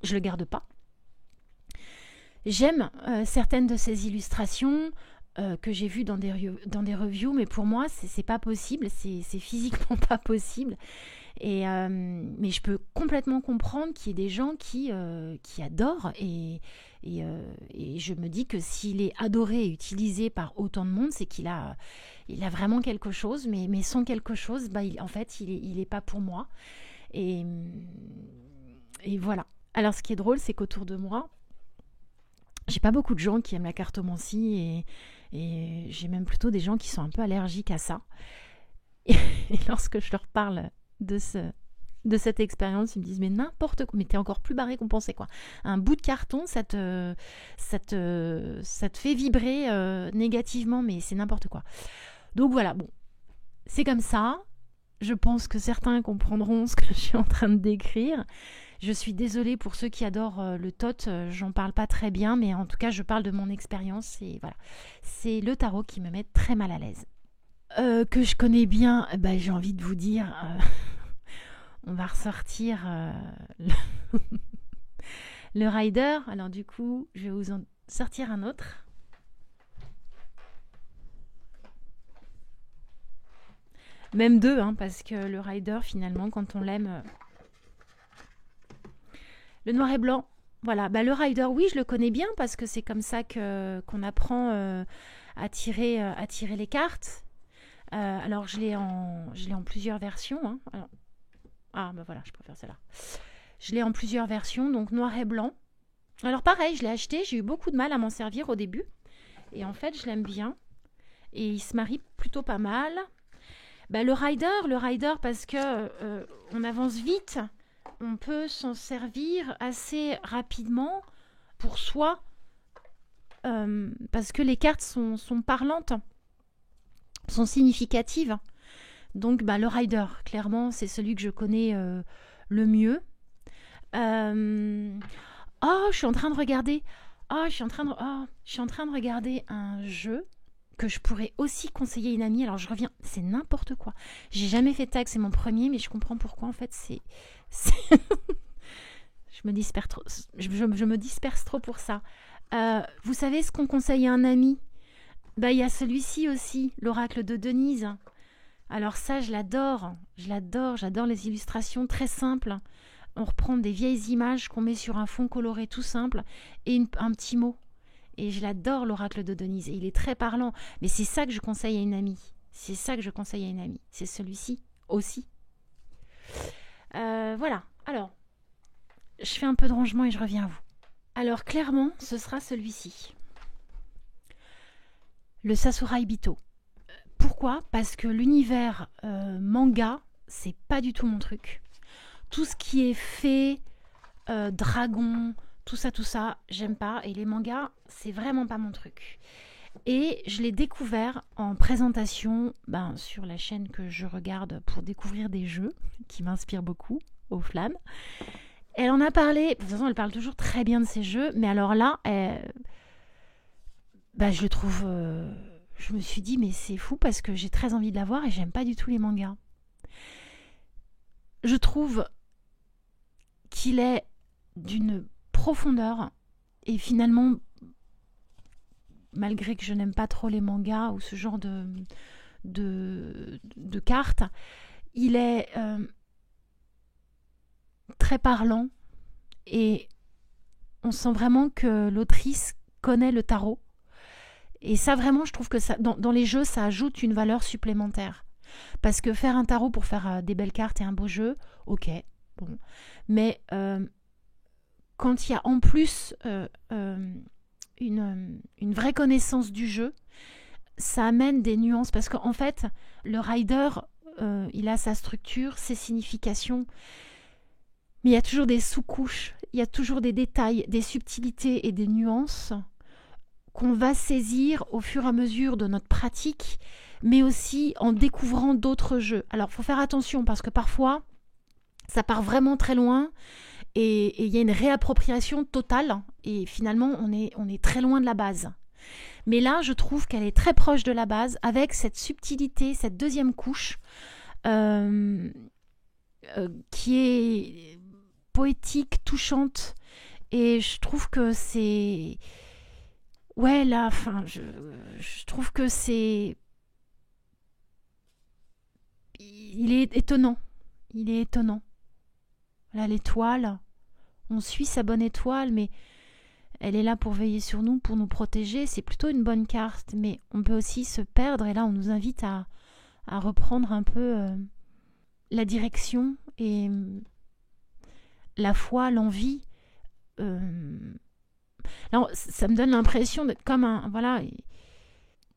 je le garde pas. J'aime certaines de ces illustrations que j'ai vues dans des reviews, mais pour moi, c'est pas possible, c'est physiquement pas possible. Mais je peux complètement comprendre qu'il y ait des gens qui adorent et je me dis que s'il est adoré et utilisé par autant de monde, c'est qu'il a vraiment quelque chose, mais sans quelque chose, en fait, il est pas pour moi. Et voilà. Alors, ce qui est drôle, c'est qu'autour de moi, j'ai pas beaucoup de gens qui aiment la cartomancie et j'ai même plutôt des gens qui sont un peu allergiques à ça. Et lorsque je leur parle de cette expérience, ils me disent mais n'importe quoi, mais t'es encore plus barré qu'on pensait, quoi. Un bout de carton, ça te fait vibrer négativement, mais c'est n'importe quoi. Donc voilà, bon, c'est comme ça. Je pense que certains comprendront ce que je suis en train de décrire. Je suis désolée pour ceux qui adorent le Thoth, j'en parle pas très bien, mais en tout cas je parle de mon expérience et voilà. C'est le tarot qui me met très mal à l'aise. Que je connais bien, j'ai envie de vous dire, on va ressortir le Rider. Alors du coup, je vais vous en sortir un autre. Même deux, parce que le Rider, finalement, quand on l'aime... Le noir et blanc, voilà. Le Rider, oui, je le connais bien parce que c'est comme ça qu'on apprend à tirer les cartes. Alors je l'ai en plusieurs versions. Alors, voilà, je préfère celle-là. Je l'ai en plusieurs versions, donc noir et blanc. Alors pareil, je l'ai acheté, j'ai eu beaucoup de mal à m'en servir au début. Et en fait, je l'aime bien. Et il se marie plutôt pas mal. Le Rider parce que on avance vite. on peut s'en servir assez rapidement pour soi, parce que les cartes sont parlantes, sont significatives. Donc, le rider, clairement, c'est celui que je connais le mieux. Je suis en train de regarder. Je suis en train de regarder un jeu que je pourrais aussi conseiller à une amie. Alors, je reviens, c'est n'importe quoi. J'ai jamais fait tag, c'est mon premier, mais je comprends pourquoi. En fait, c'est... je me disperse trop. Je me disperse trop pour ça. Vous savez ce qu'on conseille à un ami? Il y a celui-ci aussi, l'oracle de Denise. Alors ça, je l'adore. J'adore les illustrations très simples. On reprend des vieilles images qu'on met sur un fond coloré tout simple et un petit mot. Et je l'adore, l'oracle de Denise. Et il est très parlant. Mais c'est ça que je conseille à une amie. C'est celui-ci aussi. Voilà. Alors, je fais un peu de rangement et je reviens à vous. Alors, clairement, ce sera celui-ci. Le Sasarai Bito. Pourquoi ? Parce que l'univers manga, c'est pas du tout mon truc. Tout ce qui est fée, dragon, tout ça, j'aime pas. Et les mangas, c'est vraiment pas mon truc. Et je l'ai découvert en présentation sur la chaîne que je regarde pour découvrir des jeux qui m'inspirent beaucoup, aux flammes. Elle en a parlé, de toute façon elle parle toujours très bien de ces jeux, mais alors là, je le trouve... je me suis dit, mais c'est fou parce que j'ai très envie de la voir et j'aime pas du tout les mangas. Je trouve qu'il est d'une profondeur et finalement, malgré que je n'aime pas trop les mangas ou ce genre de cartes, il est très parlant et on sent vraiment que l'autrice connaît le tarot. Et ça, vraiment, je trouve que ça, dans les jeux, ça ajoute une valeur supplémentaire. Parce que faire un tarot pour faire des belles cartes et un beau jeu, ok, bon. Mais quand il y a en plus une vraie connaissance du jeu, ça amène des nuances. Parce qu'en fait, le rider, il a sa structure, ses significations. Mais il y a toujours des sous-couches, il y a toujours des détails, des subtilités et des nuances qu'on va saisir au fur et à mesure de notre pratique, mais aussi en découvrant d'autres jeux. Alors, il faut faire attention parce que parfois, ça part vraiment très loin et il y a une réappropriation totale et finalement, on est très loin de la base. Mais là, je trouve qu'elle est très proche de la base avec cette subtilité, cette deuxième couche qui est poétique, touchante et je trouve que c'est... Ouais, là, enfin, je trouve que c'est... Il est étonnant. Là, l'étoile, on suit sa bonne étoile, mais elle est là pour veiller sur nous, pour nous protéger. C'est plutôt une bonne carte, mais on peut aussi se perdre. Et là, on nous invite à reprendre un peu la direction et la foi, l'envie. Là, ça me donne l'impression d'être comme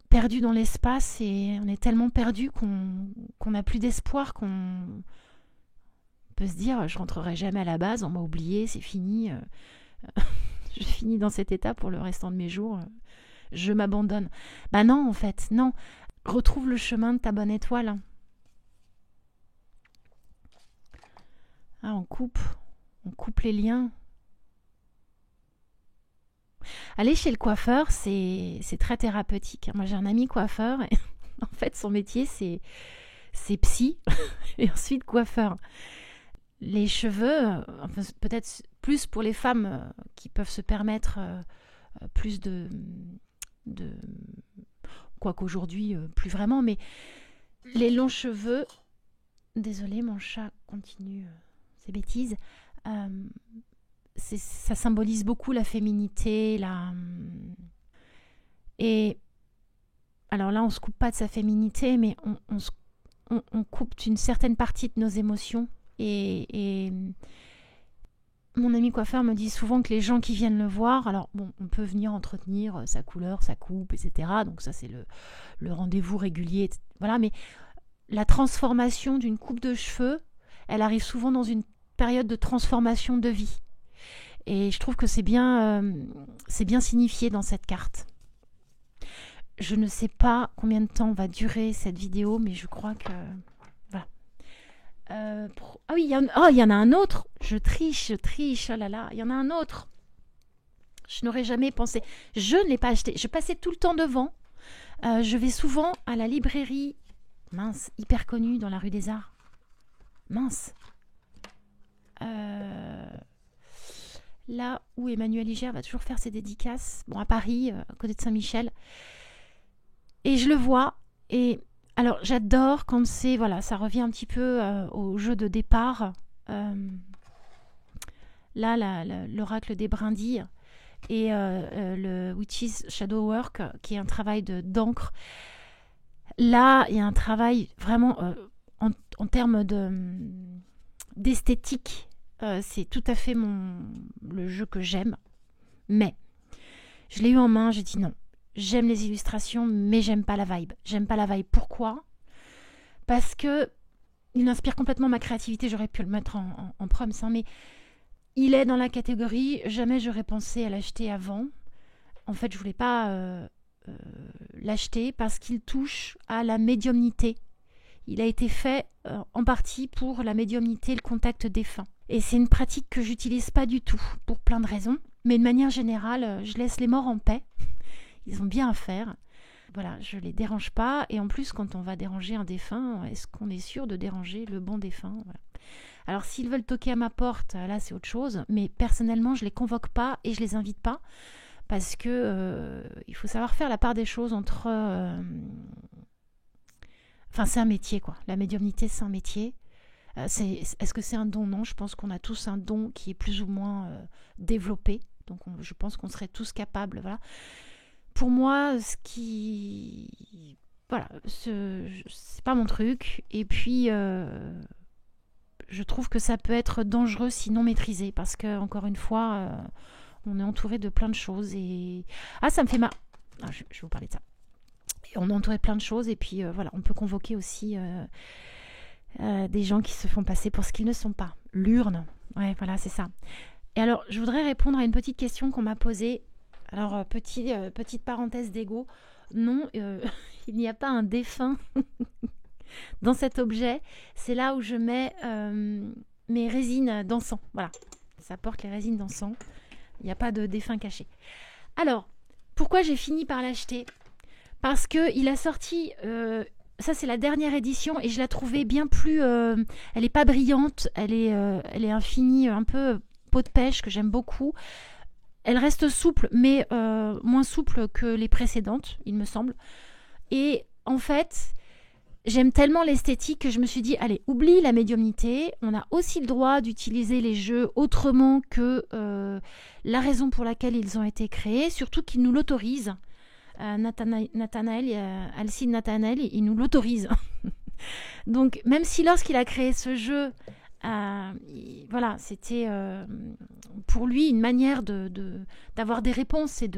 perdu dans l'espace et on est tellement perdu qu'on n'a plus d'espoir, qu'on peut se dire je rentrerai jamais à la base, on m'a oublié, c'est fini, je finis dans cet état pour le restant de mes jours, je m'abandonne. Non, en fait, non. Retrouve le chemin de ta bonne étoile. On coupe les liens. Aller chez le coiffeur, c'est très thérapeutique. Moi, j'ai un ami coiffeur et en fait, son métier, c'est psy et ensuite coiffeur. Les cheveux, peut-être plus pour les femmes qui peuvent se permettre plus de... Quoiqu'aujourd'hui, plus vraiment, mais les longs cheveux... Désolée, mon chat continue ses bêtises. Ça symbolise beaucoup la féminité, et alors là on se coupe pas de sa féminité, mais on coupe d'une certaine partie de nos émotions et mon ami coiffeur me dit souvent que les gens qui viennent le voir, alors bon, on peut venir entretenir sa couleur, sa coupe, etc. Donc ça c'est le rendez-vous régulier, voilà, mais la transformation d'une coupe de cheveux, elle arrive souvent dans une période de transformation de vie. Et je trouve que c'est bien signifié dans cette carte. Je ne sais pas combien de temps va durer cette vidéo, mais je crois que... Voilà. Ah oui, il y en a un autre. Je triche, oh là là, il y en a un autre. Je n'aurais jamais pensé. Je ne l'ai pas acheté. Je passais tout le temps devant. Je vais souvent à la librairie, hyper connue dans la rue des Arts. Là où Emmanuel Iger va toujours faire ses dédicaces, à Paris, à côté de Saint-Michel. Et je le vois, et alors j'adore quand c'est, ça revient un petit peu au jeu de départ. L'oracle des brindilles et le Witch's Shadow Work, qui est un travail d'encre. Là, il y a un travail vraiment en termes d'esthétique. C'est tout à fait le jeu que j'aime. Mais je l'ai eu en main, j'ai dit non. J'aime les illustrations, mais j'aime pas la vibe. Pourquoi ? Parce que il inspire complètement ma créativité. J'aurais pu le mettre en proms, mais il est dans la catégorie. Jamais j'aurais pensé à l'acheter avant. En fait, je voulais pas l'acheter parce qu'il touche à la médiumnité. Il a été fait en partie pour la médiumnité, le contact défunt. Et c'est une pratique que j'utilise pas du tout, pour plein de raisons. Mais de manière générale, je laisse les morts en paix. Ils ont bien à faire. Voilà, je les dérange pas. Et en plus, quand on va déranger un défunt, est-ce qu'on est sûr de déranger le bon défunt ? Voilà. Alors, s'ils veulent toquer à ma porte, là, c'est autre chose. Mais personnellement, je les convoque pas et je les invite pas. Parce que il faut savoir faire la part des choses entre... c'est un métier, quoi. La médiumnité, c'est un métier. Est-ce que c'est un don ? Non, je pense qu'on a tous un don qui est plus ou moins développé. Donc, je pense qu'on serait tous capables. Voilà. Pour moi, c'est pas mon truc. Et puis, je trouve que ça peut être dangereux si non maîtrisé. Parce que, encore une fois, on est entouré de plein de choses. Et... ça me fait marre. Je vais vous parler de ça. Et on est entouré de plein de choses. Et puis, on peut convoquer aussi... des gens qui se font passer pour ce qu'ils ne sont pas. L'urne, ouais, voilà, c'est ça. Et alors, je voudrais répondre à une petite question qu'on m'a posée. Alors, petite parenthèse d'ego. Non, il n'y a pas un défunt dans cet objet. C'est là où je mets mes résines d'encens. Voilà, ça porte les résines d'encens. Il n'y a pas de défunt caché. Alors, pourquoi j'ai fini par l'acheter ? Parce qu'il a sorti... ça, c'est la dernière édition et je la trouvais bien plus... elle n'est pas brillante, elle est infinie, un peu peau de pêche, que j'aime beaucoup. Elle reste souple, mais moins souple que les précédentes, il me semble. Et en fait, j'aime tellement l'esthétique que je me suis dit, allez, oublie la médiumnité. On a aussi le droit d'utiliser les jeux autrement que la raison pour laquelle ils ont été créés, surtout qu'ils nous l'autorisent. Alcide Nathanaël, il nous l'autorise. Donc, même si lorsqu'il a créé ce jeu, c'était pour lui une manière d'avoir des réponses et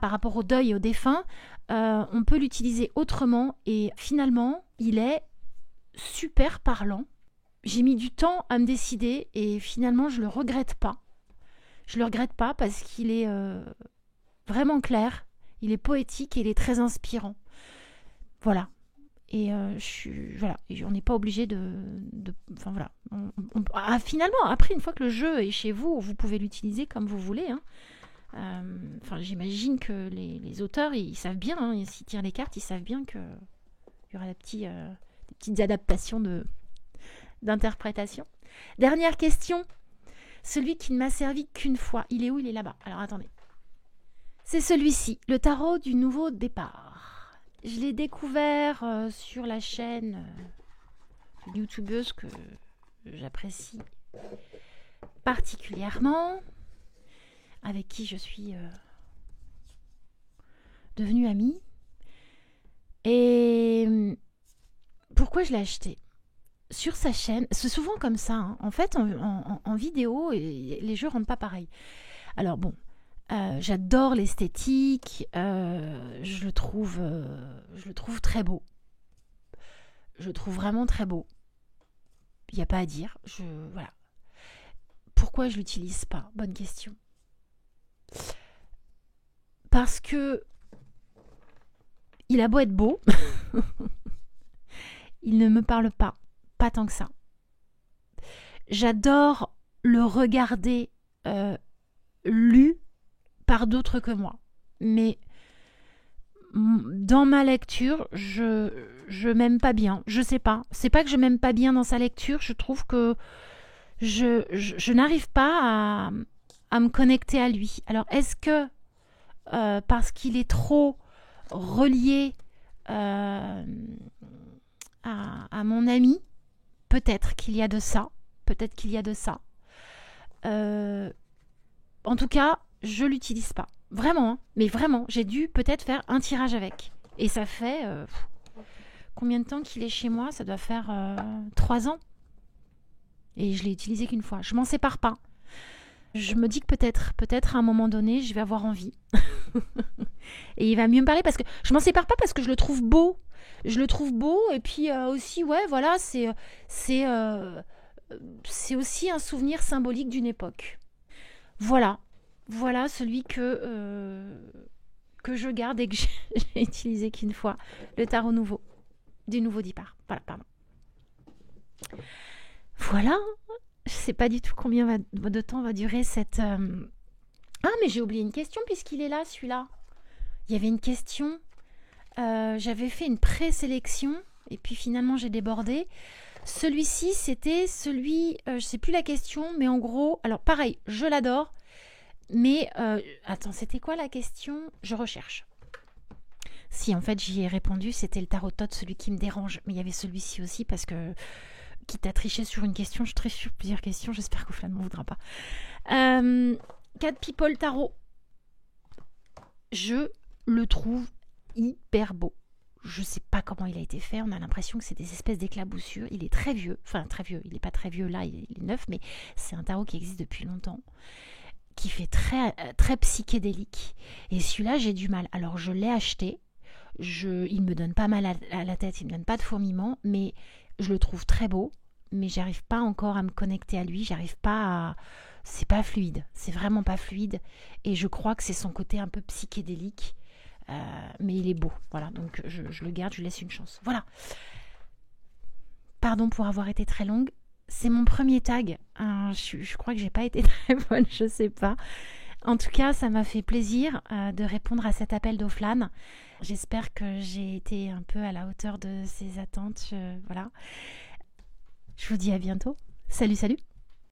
par rapport au deuil et aux défunts, on peut l'utiliser autrement et finalement, il est super parlant. J'ai mis du temps à me décider et finalement, je le regrette pas. Je le regrette pas parce qu'il est vraiment clair, il est poétique et il est très inspirant. Voilà. Et on n'est pas obligé finalement, après, une fois que le jeu est chez vous, vous pouvez l'utiliser comme vous voulez. J'imagine que les auteurs, ils savent bien, s'ils tirent les cartes, ils savent bien qu'il y aura des petites adaptations d'interprétation. Dernière question. Celui qui ne m'a servi qu'une fois, il est où ? Il est là-bas. Alors, attendez. C'est celui-ci, le tarot du nouveau départ. Je l'ai découvert sur la chaîne d'une youtubeuse que j'apprécie particulièrement, avec qui je suis devenue amie. Et pourquoi je l'ai acheté ? Sur sa chaîne, c'est souvent comme ça. Hein. En fait, en vidéo, les jeux rendent pas pareil. Alors bon. J'adore l'esthétique, je le trouve très beau. Je le trouve vraiment très beau. Il n'y a pas à dire. Voilà. Pourquoi je ne l'utilise pas? Bonne question. Parce que il a beau être beau, il ne me parle pas tant que ça. J'adore le regarder lu par d'autres que moi. Mais dans ma lecture, je m'aime pas bien. Je sais pas. C'est pas que je m'aime pas bien dans sa lecture. Je trouve que je n'arrive pas à me connecter à lui. Alors, est-ce que parce qu'il est trop relié à mon ami, peut-être qu'il y a de ça. Peut-être qu'il y a de ça. En tout cas, je l'utilise pas. Vraiment, hein, mais vraiment, j'ai dû peut-être faire un tirage avec. Et ça fait combien de temps qu'il est chez moi? Ça doit faire 3 ans. Et je l'ai utilisé qu'une fois. Je m'en sépare pas. Je me dis que peut-être à un moment donné, je vais avoir envie. Et il va mieux me parler parce que je m'en sépare pas parce que je le trouve beau. Je le trouve beau et puis aussi, ouais, voilà, c'est aussi un souvenir symbolique d'une époque. Voilà celui que je garde et que j'ai utilisé qu'une fois, le tarot nouveau, du nouveau départ. Voilà, pardon. Voilà, je sais pas du tout combien de temps va durer cette... Ah, mais j'ai oublié une question puisqu'il est là, celui-là. Il y avait une question, j'avais fait une présélection et puis finalement j'ai débordé. Celui-ci, c'était celui, je sais plus la question, mais en gros, alors pareil, je l'adore, mais attends, c'était quoi la question? Je recherche. Si, en fait, j'y ai répondu, c'était le tarot Tot, celui qui me dérange, mais il y avait celui-ci aussi parce que quitte à tricher sur une question, je triche sur plusieurs questions, j'espère qu'Oufla ne m'en voudra pas. 4 People Tarot. Je le trouve hyper beau. Je sais pas comment il a été fait, on a l'impression que c'est des espèces d'éclaboussures. Il est très vieux, enfin très vieux, il n'est pas très vieux là, il est neuf, mais c'est un tarot qui existe depuis longtemps, qui fait très, très psychédélique. Et celui-là, j'ai du mal. Alors je l'ai acheté, il me donne pas mal à la tête, il me donne pas de fourmillement, mais je le trouve très beau, mais j'arrive pas encore à me connecter à lui, j'arrive pas à... C'est pas fluide, c'est vraiment pas fluide, et je crois que c'est son côté un peu psychédélique, mais il est beau, voilà, donc je le garde, je lui laisse une chance. Voilà. Pardon pour avoir été très longue, c'est mon premier tag, je crois que j'ai pas été très bonne, je sais pas. En tout cas, ça m'a fait plaisir de répondre à cet appel d'Oflan. J'espère que j'ai été un peu à la hauteur de ses attentes. Voilà. Je vous dis à bientôt. Salut, salut!